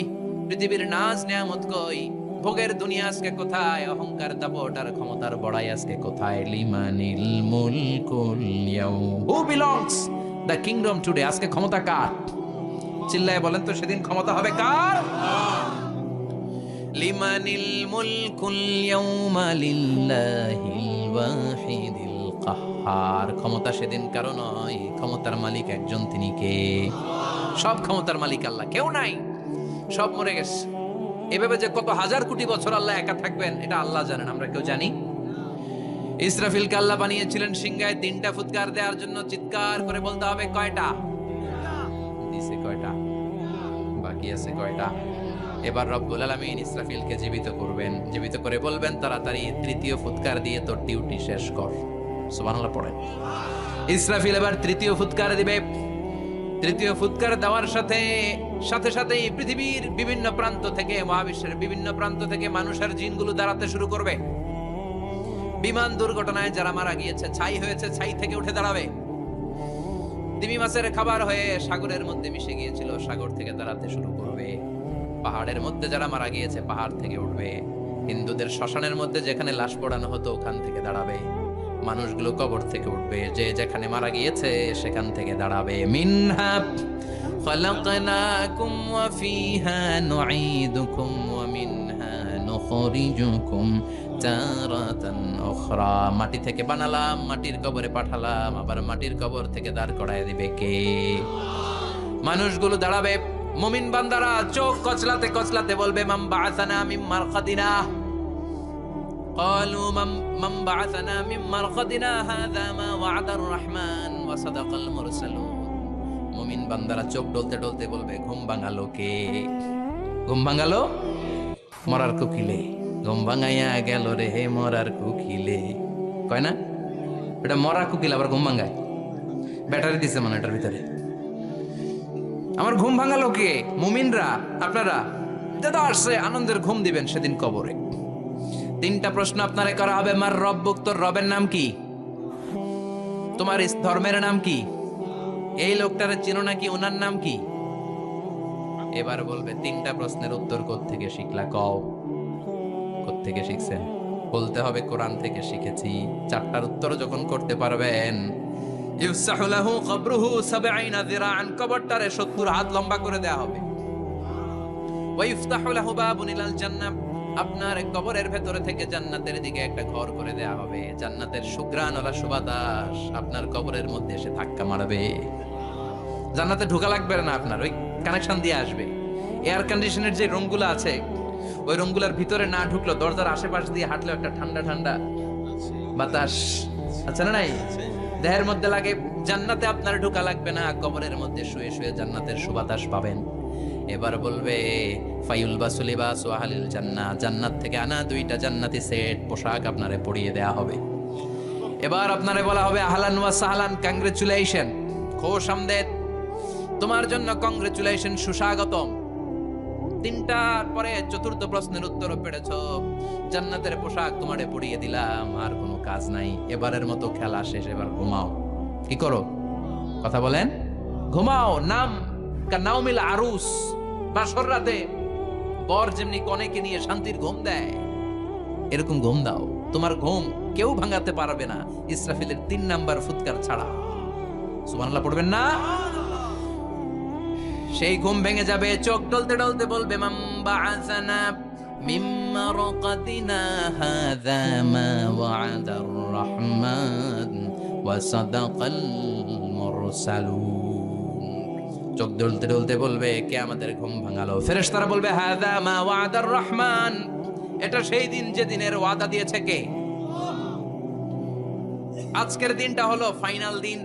পৃথিবীর নাজ নিয়ামত কই, ভোগের দুনিয়া আজকে কোথায়, অহংকার দাপট আর ক্ষমতার বড়াই আজকে কোথায়? লিমানিল মুলকুল ইয়াউম, who belongs the kingdom today, আজকে ক্ষমতা কার? চিল্লায় বলেন তো সেদিন ক্ষমতা হবে কার? লিমানিল মুলকুল ইয়াউমা লিল্লাহিল ওয়াহিদিল কাহ্হার, ক্ষমতা সেদিন কারো নয়, ক্ষমতার মালিক একজন, তিনি কে? সব ক্ষমতার মালিক আল্লাহ, কেউ নাই, সব মরে গেছে। এভাবে যে কত হাজার কোটি বছর আল্লাহ একা থাকবেন এটা আল্লাহ জানেন, আমরা কেউ জানি? ইসরাফিলকে আল্লাহ বানিয়েছিলেন সিংহায় 3টা ফুৎকার দেওয়ার জন্য, চিৎকার করে বলতে হবে কয়টা? দিছে কয়টা? বাকি আছে কয়টা? এবার রব্বুল আলামিন ইসরাফিলকে জীবিত করবেন, জীবিত করে বলবেন তাড়াতাড়ি 3য় ফুৎকার দিয়ে তোর ডিউটি শেষ কর। সুবহানাল্লাহ পড়েন। ইসরাফিল এবার 3য় ফুৎকার দিবে। 3য় ফুৎকার দেওয়ার সাথে সাথেই পৃথিবীর বিভিন্ন প্রান্ত থেকে, মহাবিশ্বের বিভিন্ন প্রান্ত থেকে মানুষের জিনগুলো দাঁড়াতে শুরু করবে। বিমান দুর্ঘটনায় যারা মারা গিয়েছে, ছাই হয়েছে, ছাই থেকে উঠে দাঁড়াবে। তিমি মাছের খাবার হয়ে সাগরের মধ্যে মিশে গিয়েছিল, সাগর থেকে দাঁড়াতে শুরু করবে। পাহাড়ের মধ্যে যারা মারা গিয়েছে, পাহাড় থেকে উঠবে। হিন্দুদের শ্মশানের মধ্যে যেখানে লাশ পোড়ানো হতো, ওখান থেকে দাঁড়াবে। মানুষগুলো কবর থেকে উঠবে, যে যেখানে মারা গিয়েছে সেখান থেকে দাঁড়াবে। মিনহা খালাকনাকুম ওয়া ফিহা নুঈদুকুম ওয়া মিনহা নুখরিজুকুম তারাতান উখরা, মাটি থেকে বানালাম, মাটির কবরে পাঠালাম, আবার মাটির কবর থেকে দাঁড় করায় দিবে কে? মানুষগুলো দাঁড়াবে। মুমিন বান্দারা চোখ কচলাতে কচলাতে বলবে মান বাআসানা মিন মারকাদিনা, قالوا من بعثنا من مرقدنا هذا ما وعد الرحمن وصدق المرسلون। মুমিন বান্দারা চোখ ডলতে ডলতে বলবে ঘুম ভাঙালো কে? ঘুম ভাঙালো মরার কোকিলে, ঘুম ভাঙাইয়া গেল রে হে মরার কোকিলে, কয় না? এটা মরা কোকিল আবার ঘুম ভাঙায়, ব্যাটারি দিছে মানে এটার ভিতরে। আমার ঘুম ভাঙালো কে? মুমিনরা, আপনারা দাদা আসছে, আনন্দের ঘুম দিবেন সেদিন কবরে। 3টা প্রশ্ন আপনারে করা হবে। মার রব্বুক, তোর রবের নাম কি? তোমার ধর্মের নাম কি? এই লোকটারে চিনো নাকি, ওনার নাম কি? এবার বলবে 3টা প্রশ্নের উত্তর কোত্থেকে শিখলা, কও কোত্থেকে শিখছেন? বলতে হবে কোরআন থেকে শিখেছি। 4টার উত্তর যখন করতে পারবেন, ইফসাহু লাহু কবরুহু 70 যিরাআন, কবরটারে 70 হাত লম্বা করে দেয়া হবে। ওয়া ইফতাহু লাহু বাবুন ইলাল জান্নাহ, আপনার কবরের ভেতরে থেকে জান্নাতের দিকে একটা ঘর করে দেয়া হবে। জান্নাতের সুঘ্রাণওয়ালা সুবাতাস আপনার কবরের মধ্যে এসে ধাক্কা মারবে। জান্নাতে ঢোকা লাগবে না, আপনার ওই কানেকশন দিয়ে আসবে। এয়ার কন্ডিশনের যে রুমগুলো আছে, ওই রুমগুলোর ভিতরে না ঢুকলো, দরজার আশেপাশ দিয়ে হাঁটলেও একটা ঠান্ডা ঠান্ডা বাতাস আছে না নাই, দেহের মধ্যে লাগে। জান্নাতে আপনার ঢোকা লাগবে না, কবরের মধ্যে শুয়ে শুয়ে জান্নাতের সুবাতাস পাবেন। এবার বলবে ফায়ুলবাসু লিবাসু আহলিল জান্নাহ, জান্নাত থেকে আনা 2টা জান্নাতি সেট পোশাক আপনারে পরিয়ে দেয়া হবে। এবার আপনারে বলা হবে আহলান ওয়া সাহলান, কংগ্রেচুলেশন, খোশ আমদেদ, তোমার জন্য কংগ্রেচুলেশন, সুস্বাগতম। 3টার পরে 4র্থ প্রশ্নের উত্তরও পেরেছো, জান্নাতের পোশাক তোমারে পরিয়ে দিলাম, আর কোনো কাজ নাই, এবারের মতো খেলা শেষ, এবার ঘুমাও। কি করো? কথা বলেন, ঘুমাও। নাম কানাউমিল আরুস, বাসর রাতে বর যেমনি কনেকে নিয়ে শান্তির ঘুম দেয়, এরকম ঘুম দাও। তোমার ঘুম কেউ ভাঙাতে পারবে না ইসরাফিলের 3 নাম্বার ফুৎকার ছাড়া। সুবহানাল্লাহ পড়বেন না? সেই ঘুম ভেঙে যাবে, চোখ ডলতে ডলতে বলবে মান বাআসানা মিম্মা রাকাদিনা হাযা মা ওয়া'দার রহমান ওয়া সাদাকাল মুরসালুন। চোখ দুলতে দুলতে বলবে কে আমাদের ঘুম ভাঙালো? ফেরেশতারা বলবে হাযা মা ওয়া'দার রহমান, এটা সেই দিন যে দিনের ওয়াদা দিয়েছে কে? আজকের দিনটা হলো ফাইনাল দিন,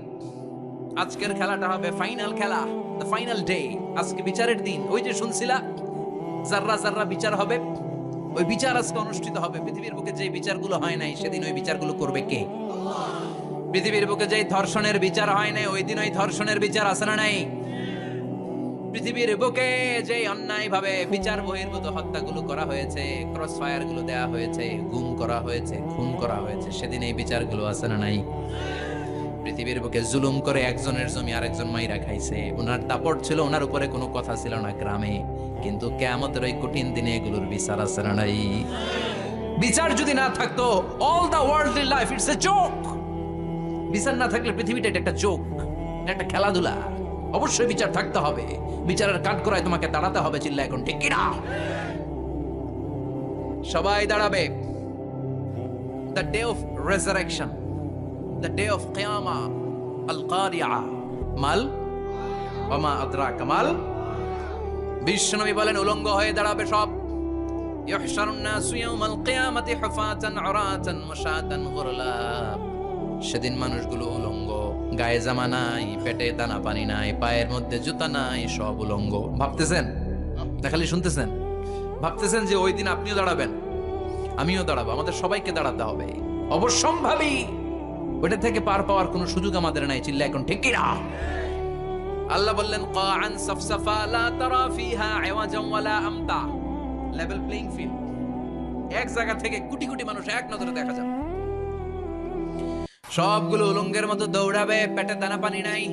আজকের খেলাটা হবে ফাইনাল খেলা, দ্য ফাইনাল ডে। আজকে বিচারের দিন। ওই যে শুনছিলা জাররা জাররা বিচার হবে, ওই বিচার আজকে অনুষ্ঠিত হবে। পৃথিবীর বুকে যে বিচারগুলো হয় নাই সেদিন ওই বিচারগুলো করবে কে? পৃথিবীর বুকে যে ধর্ষণের বিচার হয় নাই ওই দিন ওই ধর্ষণের বিচার আছে না নাই? পৃথিবীর বুকে যে অন্যায় ভাবে বিচার বহির্ভূত হত্যাগুলো করা হয়েছে, ক্রস ফায়ার গুলো দেওয়া হয়েছে, গুম করা হয়েছে, খুন করা হয়েছে, সেদিন এই বিচারগুলো আছে না নাই? পৃথিবীর বুকে জুলুম করে একজনের জমি আরেকজন মাইরা খাইছে, ওনার দাপট ছিল, ওনার উপরে কোনো কথা ছিল না গ্রামে, কিন্তু কিয়ামতের ওই কঠিন দিনে এগুলোর বিচার আছে না নাই? বিচার যদি না থাকতো, all the worldly life it's a joke. বিচার না থাকলে পৃথিবীটা এটা একটা জোক, একটা খেলাধুলা। অবশ্যই বিচার থাকতে হবে, বিচারের কাঠগড়ায় তোমাকে দাঁড়াতে হবে। চিল্লা এখন ঠিক কিনা? সবাই দাঁড়াবে। The day of resurrection, the day of কিয়ামা, আল কারিয়া মাল ওয়া মা আদরাকা মাল। বিশ্বনবী বলেন উলঙ্গ হয়ে দাঁড়াবে সব। ইহশারুন নাসু ইয়াউমাল কিয়ামাতি হুফাতান উরাতান মুশাতান গুরলা। সেদিন মানুষগুলো উলঙ্গ, গায়ে জামা নাই, পেটে দানা পানি নাই, পায়ের মধ্যে জুতা নাই, সব উলঙ্গ। ভাবতেছেন না খালি শুনতেছেন? ভাবতেছেন যে ওই দিন আপনিও দাঁড়াবেন, আমিও দাঁড়াবো, আমাদের সবাইকে দাঁড়াতে হবে অবশ্যম্ভাবী। ওটা থেকে পার পাওয়ার কোনো সুযোগ আমাদের নাই। চিল্লা এখন ঠিক কিনা? আল্লাহ বললেন কাআন সাফসাফা লা তারা ফিহা আওয়াজান ওয়ালা আমতা। Level playing field. এক জায়গা থেকে কোটি কোটি মানুষ এক নজরে দেখা যাবে। সবগুলো উলঙ্গের মতো দৌড়াবে, পেটে দানা পানি নাই,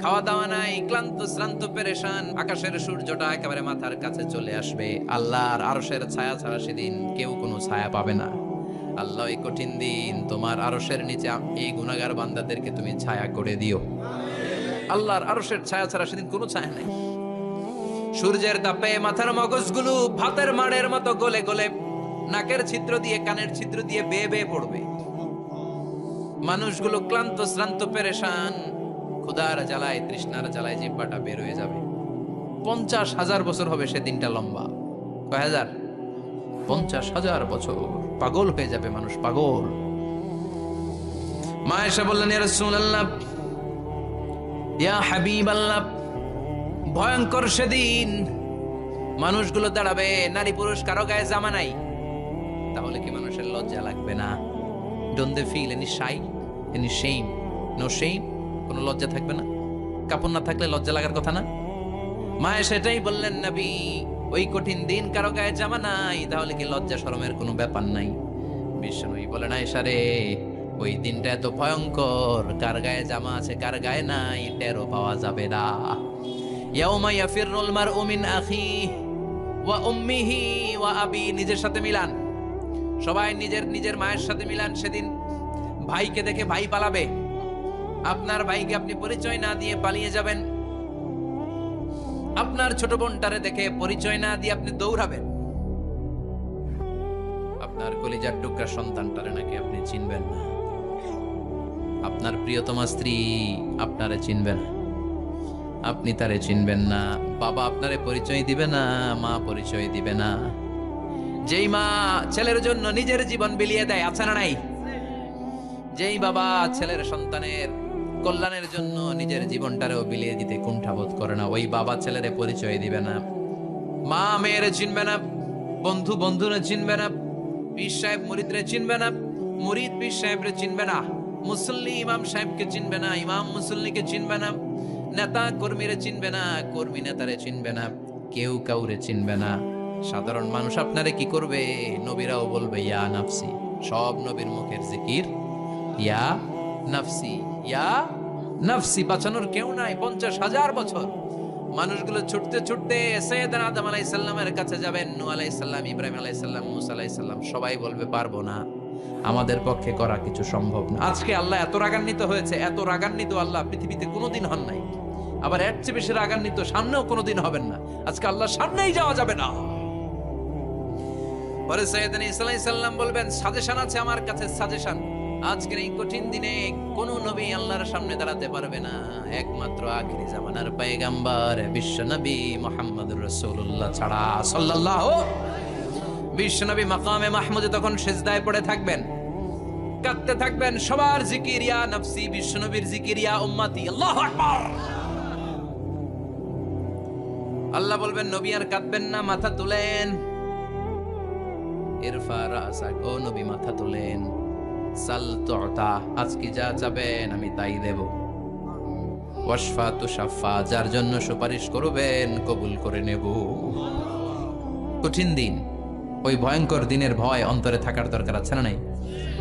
খাওয়া দাওয়া নাই, ক্লান্ত শ্রান্ত পেরেশান। আকাশের সূর্যটা একেবারে মাথার কাছে চলে আসবে। আল্লাহর আরশের ছায়া ছাড়া সেদিন কেউ কোনো ছায়া পাবে না। আল্লাহ এই কঠিন দিন তোমার আরশের নিচে এই গুনাহগার বান্দাদেরকে তুমি ছায়া করে দিও। আল্লাহর আরশের ছায়া ছাড়া সেদিন কোনো ছায়া নাই। সূর্যের তাপে মাথার মগজগুলো ভাতের মাড়ের মতো গলে গলে নাকের ছিদ্র দিয়ে কানের ছিদ্র দিয়ে বেয়ে বেয়ে পড়বে। মানুষগুলো ক্লান্ত শ্রান্ত পেরেশান, ক্ষুধার জ্বালায় তৃষ্ণার জ্বালায় জিহ্বাটা বের হয়ে যাবে। 50,000 বছর হবে সেদিনটা লম্বা। কয় হাজার? 50,000 বছর। পাগল হয়ে যাবে মানুষ, পাগল। মা এসে বললেন ইয়া রাসূলুল্লাহ, ইয়া হাবিবাল্লাহ, ভয়ঙ্কর সেদিন মানুষগুলো দাঁড়াবে, নারী পুরুষ কারো গায়ে জামা নাই। তাহলে কি মানুষের লজ্জা লাগবে না? Don't they feel any shy, any shame? No shame? কোনো লজ্জা থাকবে না? কাপড় না থাকলে লজ্জা লাগার কথা না? মায়ে সেটাই বললেন নবী, ওই কঠিন দিন কারো গায়ে জামা নাই, তাহলে কি লজ্জা শরমের কোনো ব্যাপার নাই? বিশ্বনবী বলেন আয়েশা রে, ওই দিনটা এত ভয়ঙ্কর, কার গায়ে জামা আছে কার গায়ে নাই টেরও পাওয়া যাবে না। ইয়াউমা ইয়াফিরুল মারউ মিন আখিহি ওয়া উম্মিহি ওয়া আবি। নিজের সাথে মিলান, সবাই নিজের নিজের মায়ের সাথে মিলান। সেদিন ভাইকে দেখে ভাই পালাবে। আপনার ভাইকে আপনি পরিচয় না দিয়ে পালিয়ে যাবেন। আপনার ছোট বোনটারে দেখে পরিচয় না দিয়ে আপনি দৌড়াবেন। আপনার কলিজার টুকরা সন্তানটারে নাকি আপনি চিনবেন না। আপনার প্রিয়তমা স্ত্রী আপনারে চিনবেন, আপনি তারে চিনবেন না। বাবা আপনারে পরিচয় দিবে না, মা পরিচয় দিবে না। যেই মা ছেলের জন্য নিজের জীবন বিলিয়ে দেয়, আছে না নাই? যেই বাবা ছেলের সন্তানের কল্যাণের জন্য নিজের জীবনটারেও বিলিয়ে দিতে কুণ্ঠাবোধ করে না, ওই বাবা ছেলেরে পরিচয় দিবে না। মা মেয়েরে চিনবে না, বন্ধু বন্ধুরে চিনবে না, পীর সাহেব মুরিদরে চিনবে না, মুরিদ পীর সাহেবরে চিনবে না, মুসল্লি ইমাম সাহেবকে চিনবে না, ইমাম মুসল্লিকে চিনবে না, নেতা কর্মীরে চিনবে না, কর্মী নেতারে চিনবে না, কেউ কাউরে চিনবে না। সাধারণ মানুষ আপনারে কি করবে? নবীরাও বলবে ইয়া নাফসি। সব নবীর মুখের জিকির ইয়া নাফসি, ইয়া নাফসি। বাঁচানোর কেউ নাই। 50,000 বছর মানুষগুলো ছুটতে ছুটতে সৈয়দনা আদম আলাইহিস সালামের কাছে যাবেন। নূহ আলাইহিস সালাম, ইব্রাহিম আলাইহিস সালাম, মূসা আলাইহিস সালাম, সবাই বলবে পারবো না, আমাদের পক্ষে করা কিছু সম্ভব না। আজকে আল্লাহ এত রাগান্বিত হয়েছে, এত রাগান্বিত আল্লাহ পৃথিবীতে কোনোদিন হন নাই। আবার এর চেয়ে বেশি রাগান্বিত সামনেও কোনোদিন হবেন না। আজকে আল্লাহর সামনেই যাওয়া যাবে না। পরে সাইয়েদনা ঈসা আলাইহিস সালাম বলবেন, সাজেশন আছে আমার কাছে, সাজেশন। আজকের এই কঠিন দিনে কোন নবী আল্লাহর সামনে দাঁড়াতে পারবে না, একমাত্র আখিরি জামানার পয়গম্বর বিশ্ব নবী মুহাম্মদুর রাসূলুল্লাহ ছাড়া সাল্লাল্লাহু। বিশ্ব নবী মাকামে মাহমুদে তখন সিজদায় পড়ে থাকবেন, কাঁদতে থাকবেন, সবার জিকির ইয়া নফসি, বিশ্ব নবীর জিকির ইয়া উম্মতি, আল্লাহু আকবার। আল্লাহ বলবেন, নবী আর কাঁদবেন না, মাথা তুলেন। ইরফা রাসাক, ও নবী মাথা তুলেন। সাল তুতা, আজকে যা চাবেন আমি তাই দেব। ওয়াশফা তুশাফা, যার জন্য সুপারিশ করবেন কবুল করে নেব। কঠিন দিন, ওই ভয়ঙ্কর দিনের ভয় অন্তরে থাকার দরকার আছে না নাই?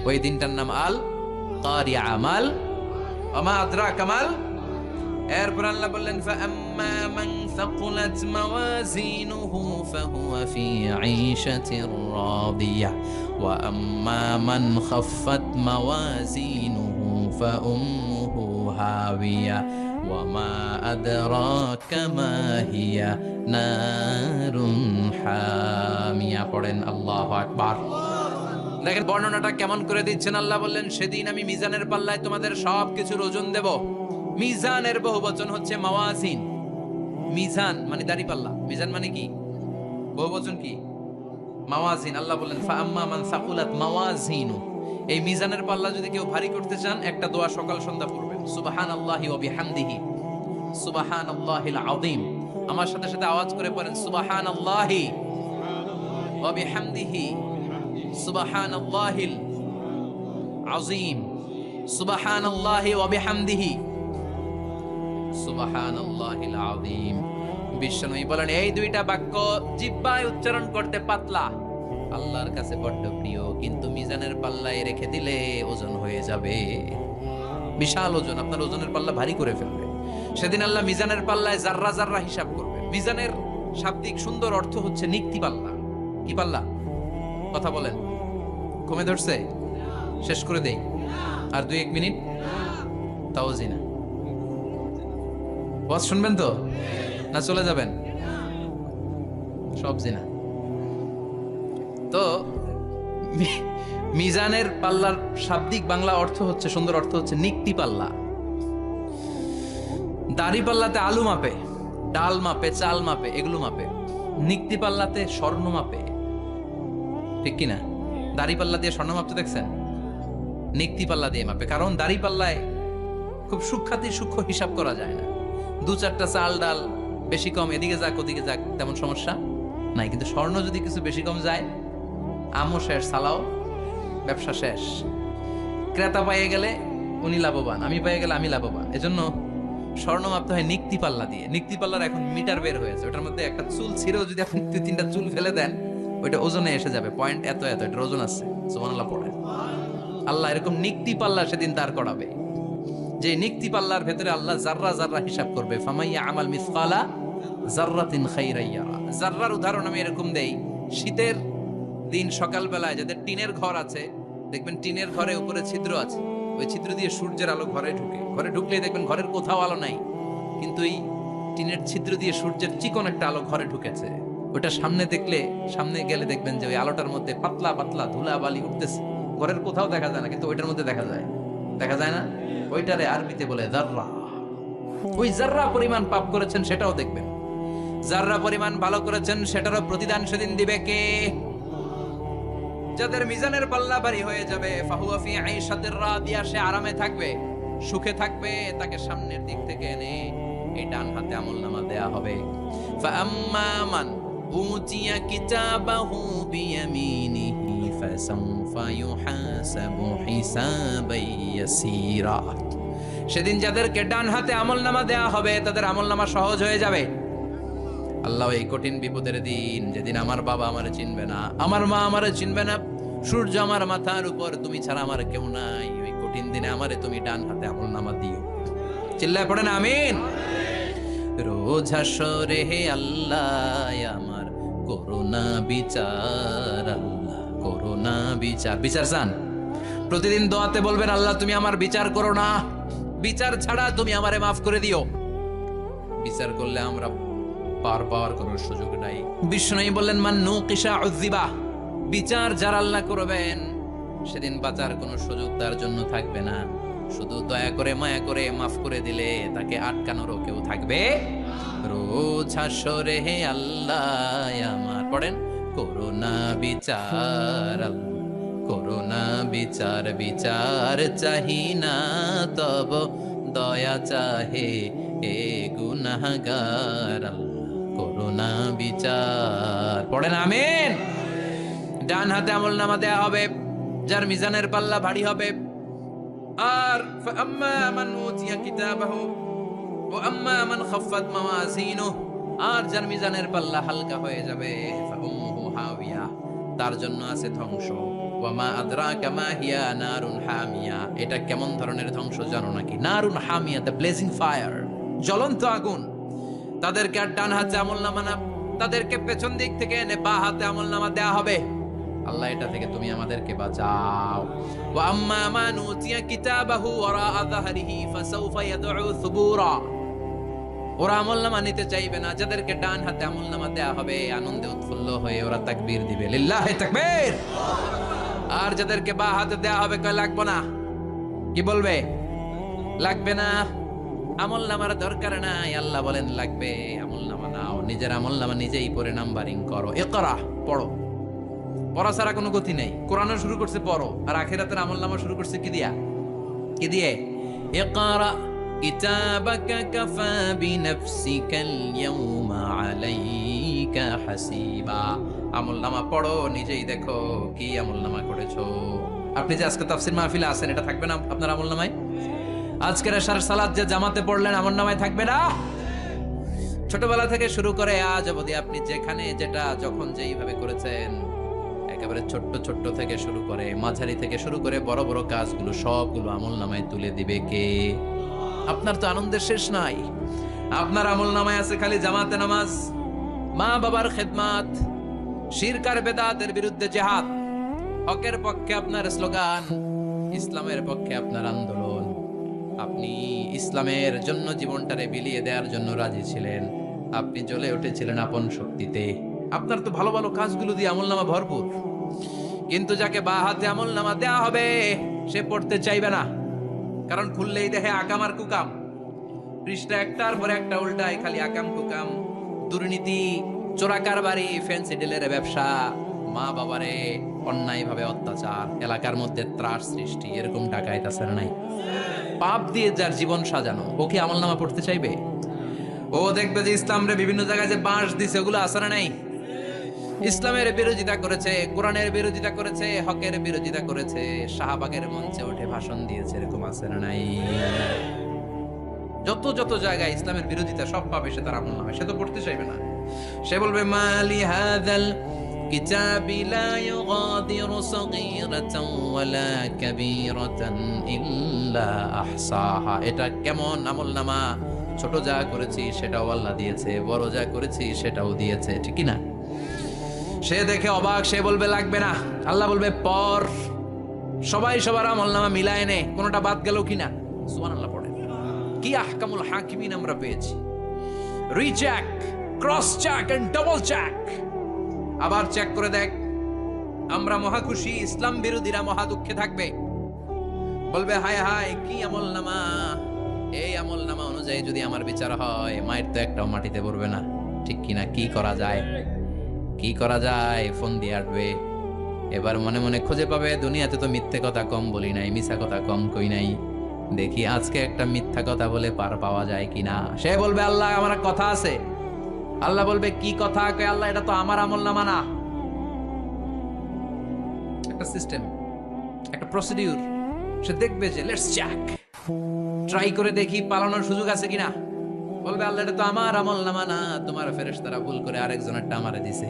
ওই দিনটার নাম আল কারিয়া, আমাল ওমা আদরাকা মাল। এরপর আল্লাহ বললেন, ফাআম্মা মান সাকুলাত মাওয়াজিনুহু ফাহুয়া ফি ঈশাতির রাদিয়া ওয়া আম্মা মান খাফফাত মাওয়াজিনুহু ফাউম্মুহু হাওিয়া ওয়া মা আদরাকা মা হিয়া নারুন হামিয়া। পড়েন আল্লাহু আকবার। দেখেন বর্ণনাটা কেমন করে দিচ্ছেন আল্লাহ। বললেন, সেদিন আমি মিজানের পাল্লায় তোমাদের সবকিছুর ওজন দেব। মিজানের বহুবচন হচ্ছে মাওয়াজিন। মিজান মানে দাড়ি পাল্লা, মিজান মানে কি? বহুবচন কি? মাওয়াজিন। আল্লাহ বললেন, ফাআম্মা মান সাকুলাত মাওয়াজিনু, এই মিজানের পাল্লা যদি কেউ ভারী করতে চান, একটা দোয়া সকাল সন্ধ্যা পড়বেন, সুবহানাল্লাহি ওয়া বিহামদিহি সুবহানাল্লাহিল আযীম। আমার সাথে সাথে আওয়াজ করে পড়েন, সুবহানাল্লাহি ওয়া বিহামদিহি সুবহানাল্লাহিল আযীম, সুবহানাল্লাহি ওয়া বিহামদিহি সুবহানাল্লাহিল আযীম। বিশ্বনবী বলেন, এই দুইটা বাক্য জিহ্বায় উচ্চারণ করতে পাতলা, আল্লাহর কাছে বড্ড প্রিয়, কিন্তু মিজানের পাল্লায় রেখে দিলে ওজন হয়ে যাবে, বিশাল ওজন, আপনার ওজনের পাল্লা ভারী করে ফেলবে। সেদিন আল্লাহ মিজানের পাল্লায় জাররা জাররা হিসাব করবে। মিজানের শাব্দিক সুন্দর অর্থ হচ্ছে নিক্তি পাল্লা। কি পাল্লা? কথা বলেন, কমে ধরছে? শেষ করে দেই, আর 2-1 মিনিট, তাও জিনা। ওয়াজ শুনবেন তো না চলে যাবেন? সব জিনা। তো মিজানের পাল্লার শাব্দিক বাংলা অর্থ হচ্ছে, সুন্দর অর্থ হচ্ছে নিক্তি পাল্লা। দাড়ি পাল্লাতে আলু মাপে, ডাল মাপে, চাল মাপে, এগুলো মাপে। নিক্তি পাল্লাতে স্বর্ণ মাপে, ঠিক কিনা? দাড়ি পাল্লা দিয়ে স্বর্ণ মাপতে দেখছেন? নিক্তি পাল্লা দিয়ে মাপে, কারণ দাড়ি পাল্লায় খুব সূক্ষ্ম হিসাব করা যায় না। 2-4টা চাল ডাল বেশি কম এদিকে যাক ওদিকে যাক তেমন সমস্যা নাই, কিন্তু স্বর্ণ যদি কিছু বেশি কম যায়, আমও শেষ, সালাও, ব্যবসা শেষ। ক্রেতা পাইয়ে গেলে উনি লাভবান, আমি পাইয়ে গেলে আমি লাভবান। এজন্য স্বর্ণ মাপতে হয় নিক্তি পাল্লা দিয়ে। নিক্তি পাল্লার এখন মিটার বের হয়েছে, ওটার মধ্যে একটা চুল ছিঁড়েও যদি আপনি 2-3টা চুল ফেলে দেন, ওইটা ওজনে এসে যাবে, পয়েন্ট এত এত, এটার ওজন আছে। সুবহানাল্লাহ পড়ে। আল্লাহ এরকম নিক্তি পাল্লা সেদিন দাঁড় করাবে, যে নিক্তি পাল্লার ভেতরে আল্লাহ জাররা জাররা হিসাব করবে। ফামাইয়া আমাল মিসকালা জাররাতিন খাইরান ইয়ারা। জাররার উদাহরণ আমি এরকম দেই, শীতের দিন সকালবেলায় যাদের টিনের ঘর আছে, দেখবেন টিনের ঘরে উপরে ছিদ্র আছে, ওই ছিদ্র দিয়ে সূর্যের আলো ঘরে ঢুকে। ঘরে ঢুকলেই দেখবেন ঘরের কোথাও আলো নাই, কিন্তু এই টিনের ছিদ্র দিয়ে সূর্যের চিকন একটা আলো ঘরে ঢুকেছে। ওটা সামনে গেলে দেখবেন যে ওই আলোটার মধ্যে পাতলা পাতলা ধুলা বালি উঠতেছে। ঘরের কোথাও দেখা যায় না, কিন্তু ওইটার মধ্যে দেখা যায় না? ওইটারে আরবিতে বলে জাররা। ওই জাররা পরিমাণ পাপ করেছেন সেটাও দেখবেন, জাররা পরিমাণ ভালো করেছেন সেটারও প্রতিদান সেদিন দিবে কে? যাদের মিজানের পাল্লা ভারী হয়ে যাবে, ফাহুয়া ফি আইশাতির রাদিয়া, সে আরামে থাকবে, সুখে থাকবে, তাকে সামনের দিক থেকে এনে এই ডান হাতে আমলনামা দেয়া হবে। ফাআম্মা মান উতিয়া কিতাবাহু বিয়ামিনিহি ফাসাউফা ইউহাসাবু হিসাবান ইয়াসীরা। সেদিন যাদেরকে ডান হাতে আমলনামা দেয়া হবে, তাদের আমলনামা সহজ হয়ে যাবে। আল্লাহ, এই কঠিন বিপদের দিন, যেদিন আমার বাবা আমারে চিনবে না, আমার মা আমারে চিনবে না, সূর্য আমার মাথার উপর, তুমি ছাড়া আমার কেউ নাই, ওই কঠিন দিনে আমারে তুমি ডান হাতে আমলনামা দিও। চিল্লায় পড়েন আমিন। রোজ হাসরে হে আল্লাহ আমার করোনা বিচার, আল্লাহ করোনা বিচার। বিচার চান? প্রতিদিন দোয়াতে বলবেন, আল্লাহ তুমি আমার বিচার করো না, বিচার ছাড়া তুমি আমারে মাফ করে দিও। বিচার করলে আমরা পার পাওয়ার কোনো সুযোগ নাই। বিষ্ণু বললেন, মান নুকিশা উযিবা, বিচার যার আল্লাহ করবেন সেদিন বাঁচার কোনো সুযোগ তার জন্য থাকবে না। শুধু দয়া করে মায়া করে মাফ করে দিলে তাকে আটকানোরও কেউ থাকবে। রোজ হাসরে হে আল্লাহ আমার, পড়েন, করোনা বিচার করোনা বিচার, বিচার চাহি না তব দয়া চাহে এ গুনাহগার, করোনা বিচার। পড়েন আমিন। ডান হাতে আমলনামা দেয়া হবে যার মিজানের পাল্লা ভারী হবে। আর ফাআম্মা মান উতিয়া কিতাবাহু ওয়া আম্মা মান খাফফাত মাওয়াজিনুহু, আর যার মিজানের পাল্লা হালকা হয়ে যাবে ফাউম্মুহু হাওিয়া, তার জন্য আছে ধ্বংস। ওয়া মা আদরাকা মা হিয়া নারুন হামিয়া, এটা কেমন ধরনের ধ্বংস জানো নাকি? নারুন হামিয়া, দ্য ব্লেজিং ফায়ার, জ্বলন্ত আগুন। তাদেরকে আর ডান হাতে আমলনামা না, তাদেরকে পেছন দিক থেকে এনে বা হাতে আমলনামা দেয়া হবে। আল্লাহ এটা থেকে তুমি আমাদেরকে বাঁচাও। ওয়া আম্মা মান উতিয়া কিতাবাহু ওয়ারা যাহরিহি ফাসাউফা ইয়াদউ সুবুরা, ওরা আমলনামা নিতে চাইবে না। যাদেরকে ডান হাতে আমলনামা দেয়া হবে আনন্দে উৎফুল্ল হয়ে ওরা তাকবীর দিবে, লিল্লাহি তাকবীর। আর যাদেরকে বা হাতে দেয়া হবে কয় লাগবে না, কি বলবে? লাগবে না, আমলনামার দরকার নাই। আল্লাহ বলেন লাগবে, আমলনামা নাও, নিজের আমলনামা নিজেই পড়ে নাম্বারিং করো। ইকরা, পড়ো। পড়া ছাড়া কোনো গতি নেই। কোরআনও শুরু করছে পড়ো, আর আখিরাতের আমলনামা শুরু করছে কি দিয়া? কি দিয়ে? ইকরা কিতাবাকা কাফা বিনাফসিকাল ইয়াউমা আলাইকা হাসিবা। আমলনামা পড়ো, নিজেই দেখো কি আমলনামা করেছো। আপনি যে আজকে তাফসীর মাহফিলে আছেন, এটা থাকবে না আপনার আমলনামায়? আজকের এশার সালাত যে জামাতে পড়লেন, আমলনামায় থাকবে না? ছোটবেলা থেকে শুরু করে আজ অবধি আপনি যেখানে যেটা যখন যেইভাবে করেছেন, একেবারে ছোট্ট ছোট্ট থেকে শুরু করে মাঝারি থেকে শুরু করে বড় বড় কাজগুলো সবগুলো আমলনামায় তুলে দিবে কে? আপনার তো আনন্দের শেষ নাই। আপনার আমলনামায় আছে খালি জামাতে নামাজ, মা বাবার খেদমাত, শিরক আর বেদাতের বিরুদ্ধে জিহাদ, হকের পক্ষে আপনার স্লোগান, ইসলামের পক্ষে আপনার আন্দোলন। আপনি ইসলামের জন্য জীবনটারে বিলিয়ে দেওয়ার জন্য রাজি ছিলেন। আপনি জ্বলে উঠেছিলেন আপন শক্তিতে। আপনার তো ভালো ভালো কাজগুলো দিয়ে আমলনামা ভরপুর। কিন্তু যাকে বা হাতে আমলনামা দেয়া হবে সে পড়তে চাইবে না, কারণ খুললেই দেখে আকাম আর কুকাম। পৃষ্ঠা একটার পর একটা উল্টায় খালি আকাম কুকাম, দুর্নীতি, চোরাকারবারি, ফ্যান্সি ডিলের ব্যবসা, মা বাবারে অন্যায় ভাবে অত্যাচার, এলাকার মধ্যে ত্রাস সৃষ্টি, এরকম ডাকাইত আছে না নাই? পাপ দিয়ে যার জীবন সাজানো, ও কি আমলনামা পড়তে চাইবে? ও দেখবে যে ইসলামরে বিভিন্ন জায়গায় যে বাঁশ দিছে, ওগুলো আছে না নাই? ইসলামের বিরোধিতা করেছে, কোরআনের বিরোধিতা করেছে, হকের বিরোধিতা করেছে, শাহবাগের মঞ্চে উঠে ভাষণ দিয়েছে, এরকম আছে না নাই? যত যত জায়গায় ইসলামের বিরোধিতা সব পাবে সে তার আমলনামায়, সে তো পড়তে চাইবে না। সে বলবে মালি হাযাল কিতাবি লা ইউগাদিরু সাগীরাতান ওয়ালা কাবীরাতান ইল্লা আহসাহা। এটা কেমন আমলনামা? ছোট যা করেছি সেটাও আল্লাহ দিয়েছে, বড় যা করেছি সেটাও দিয়েছে, ঠিক কি না? সে দেখে অবাক, সে বলবে লাগবে না। আল্লাহ বলবে পর, সবাই সবার আমলনামা মিলায় নে, কোনটা বাদ গেল কিনা। সুবহানাল্লাহ পড়ে। কি আহকামুল হাকিমিন আমরা পেয়েছি। Recheck, cross check and double check, আবার চেক করে দেখ। আমরা মহা খুশি, ইসলাম বিরোধীরা মহা দুঃখে থাকবে। বলবে হায় হায় কি আমলনামা, এই আমলনামা অনুযায়ী যদি আমার বিচার হয়, মায়ের তো একটাও মাটিতে পড়বে না, ঠিক কিনা? কি করা যায়? কি করা যায়? ফোন দিয়ে আসবে। এবার মনে মনে খুঁজে পাবে দুনিয়াতে তো মিথ্যে কথা কম বলি নাই, মিথ্যা কথা কম কই নাই, দেখি আজকে একটা মিথ্যা কথা বলে পার পাওয়া যায় কিনা। সে বলবে আল্লাহ আমার কথা আছে। আল্লাহ বলবে কি কথা? কয় আল্লাহ এটা তো আমার আমলনামা না। একটা সিস্টেম, একটা প্রসিডিউর। সে দেখবে যে লেটস চেক, ট্রাই করে দেখি পালানোর সুযোগ আছে কিনা। বলবে আল্লাহ এটা তো আমার আমলনামা না, তোমার ফেরেশতারা ভুল করে আরেকজনেরটা আমারে দিছে।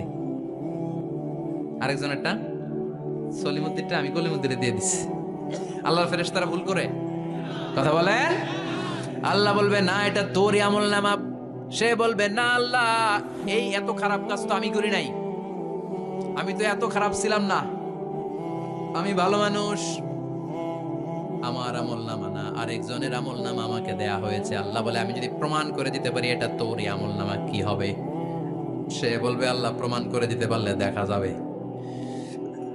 আরেকজনেরটা সলিমুদ্দিনটা আমি কলিমুদ্দিনে দিয়ে দিছি। আল্লাহর ফেরেশতারা ভুল করে কথা বলেন। আল্লাহ বলবে না এটা তোরই আমলনামা। সে বলবে না আল্লাহ এই এত খারাপ কাজ তো আমি করি নাই, আমি তো এত খারাপ ছিলাম না, আমি ভালো মানুষ। আমার আমলনামা না, আরেকজনের আমলনামা আমাকে দেয়া হয়েছে। আল্লাহ বলে আমি যদি প্রমাণ করে দিতে পারি এটা তোরই আমলনামা, কি হবে? সে বলবে আল্লাহ প্রমাণ করে দিতে পারলে দেখা যাবে।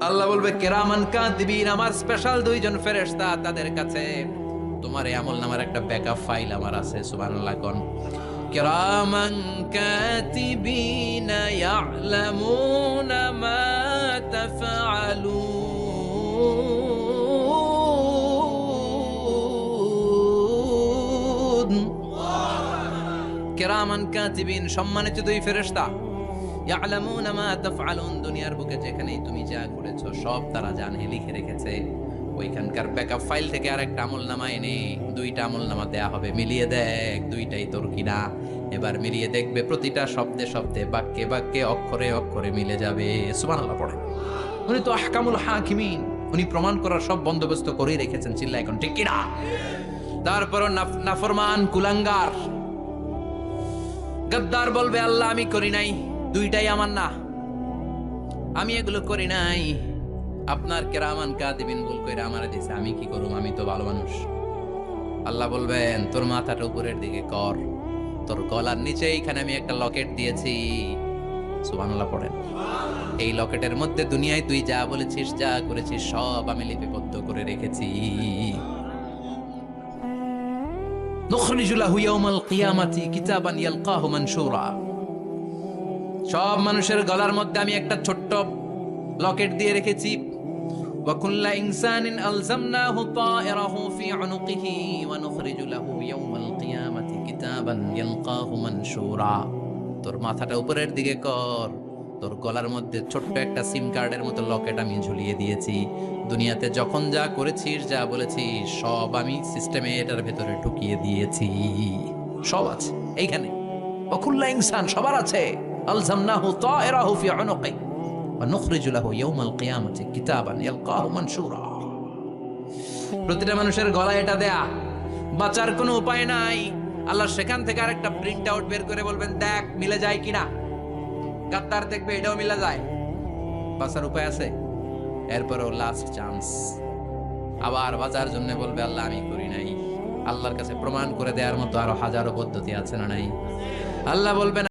আল্লাহ বলবে কিরামান কাতিবিন, আমার স্পেশাল দুইজন ফেরেশতা, তাদের কাছে তোমার এই আমল নামার একটা ব্যাকআপ ফাইল আমার আছে। সুবহানাল্লাহ কোন কিরামান কাতিবিন ইয়ালামুনা মা তাফআলুন। কিরামান কাতিবিন, সম্মানিত দুই ফেরেশতা, ইয়ালামুনা মা তাফআলুন, দুনিয়ার বুকে যেখানেই তুমি যা করেছো সব তারা জানে, লিখে রেখেছে। ওইখানকার ব্যাকআপ ফাইল থেকে আরেকটা আমলনামা এনে দুইটা আমলনামা দেয়া হবে, মিলিয়ে দেখ দুইটাই তোর কিনা। এবার মিলিয়ে দেখবে প্রতিটা শব্দে শব্দে, বাক্যে বাক্যে, অক্ষরে অক্ষরে মিলে যাবে। সুবহানাল্লাহ পড়ে। উনি তো আহকামুল হাকিমিন, উনি প্রমাণ করার সব বন্দোবস্ত করেই রেখেছেন। চিল্লা এখন ঠিক কিনা? তারপরও নাফরমান কুলাঙ্গার গদ্দার বলবে আল্লাহ আমি করি নাই, দুইটাই আমার না, আমি এগুলো করি নাই, আপনার কিরামান কাতিবিন ভুল কইরা আমারে দিছে, আমি কি করুম, আমি তো ভালো মানুষ। আল্লাহ বলবেন তোর মাথাটা উপরের দিকে কর, তোর গলার নিচে এইখানে আমি একটা লকেট দিয়েছি। সুবহানাল্লাহ পড়েন। এই লকেটের মধ্যে দুনিয়ায় তুই যা বলেছিস, যা করেছিস সব আমি লিপিবদ্ধ করে রেখেছি। নুখরিজু লাহু ইয়াউমাল কিয়ামাতি কিতাবান ইয়ালকাহু মানশুরা, সব মানুষের গলার মধ্যে আমি একটা ছোট্ট লকেট দিয়ে রেখেছি। ওয়া কুল্লা ইনসানিন আলজামনাহু তায়রাহু ফি উনুকিহি ওয়া নুখরিজু লাহু ইয়াউমাল কিয়ামাতি কিতাবান ইয়ালকাহু মানশুরা। তোর মাথাটা উপরের দিকে কর, তোর গলার মধ্যে ছোট্ট একটা সিম কার্ডের মতো লকেট আমি ঝুলিয়ে দিয়েছি। দুনিয়াতে যখন যা করেছিস, যা বলেছিস সব আমি সিস্টেমে এটার ভেতরে ঢুকিয়ে দিয়েছি, সব আছে এইখানে। ওয়া কুল্লা ইনসান, সবার আছে। আলজামনাহু তায়রাহু ফি উনুকি ওয়া নুখরিজু লাহু ইয়াউমাল কিয়ামাতি কিতাবান ইয়ালকাহু মানশুরা। প্রতিটা মানুষের গলায় এটা দেয়া, বাঁচার কোনো উপায় নাই। আল্লাহ সেখান থেকে আরেকটা প্রিন্ট আউট বের করে বলবেন দেখ মিলে যায় কিনা। গাদ্দার দেখবে এটাও মিলে যায়, বাঁচার উপায় আছে। এরপরও লাস্ট চান্স, আবার বাঁচার জন্য বলবে আল্লাহ আমি করি নাই। আল্লাহর কাছে প্রমাণ করে দেওয়ার মতো আরো হাজারো পদ্ধতি আছে না নাই? আল্লাহ বলবেন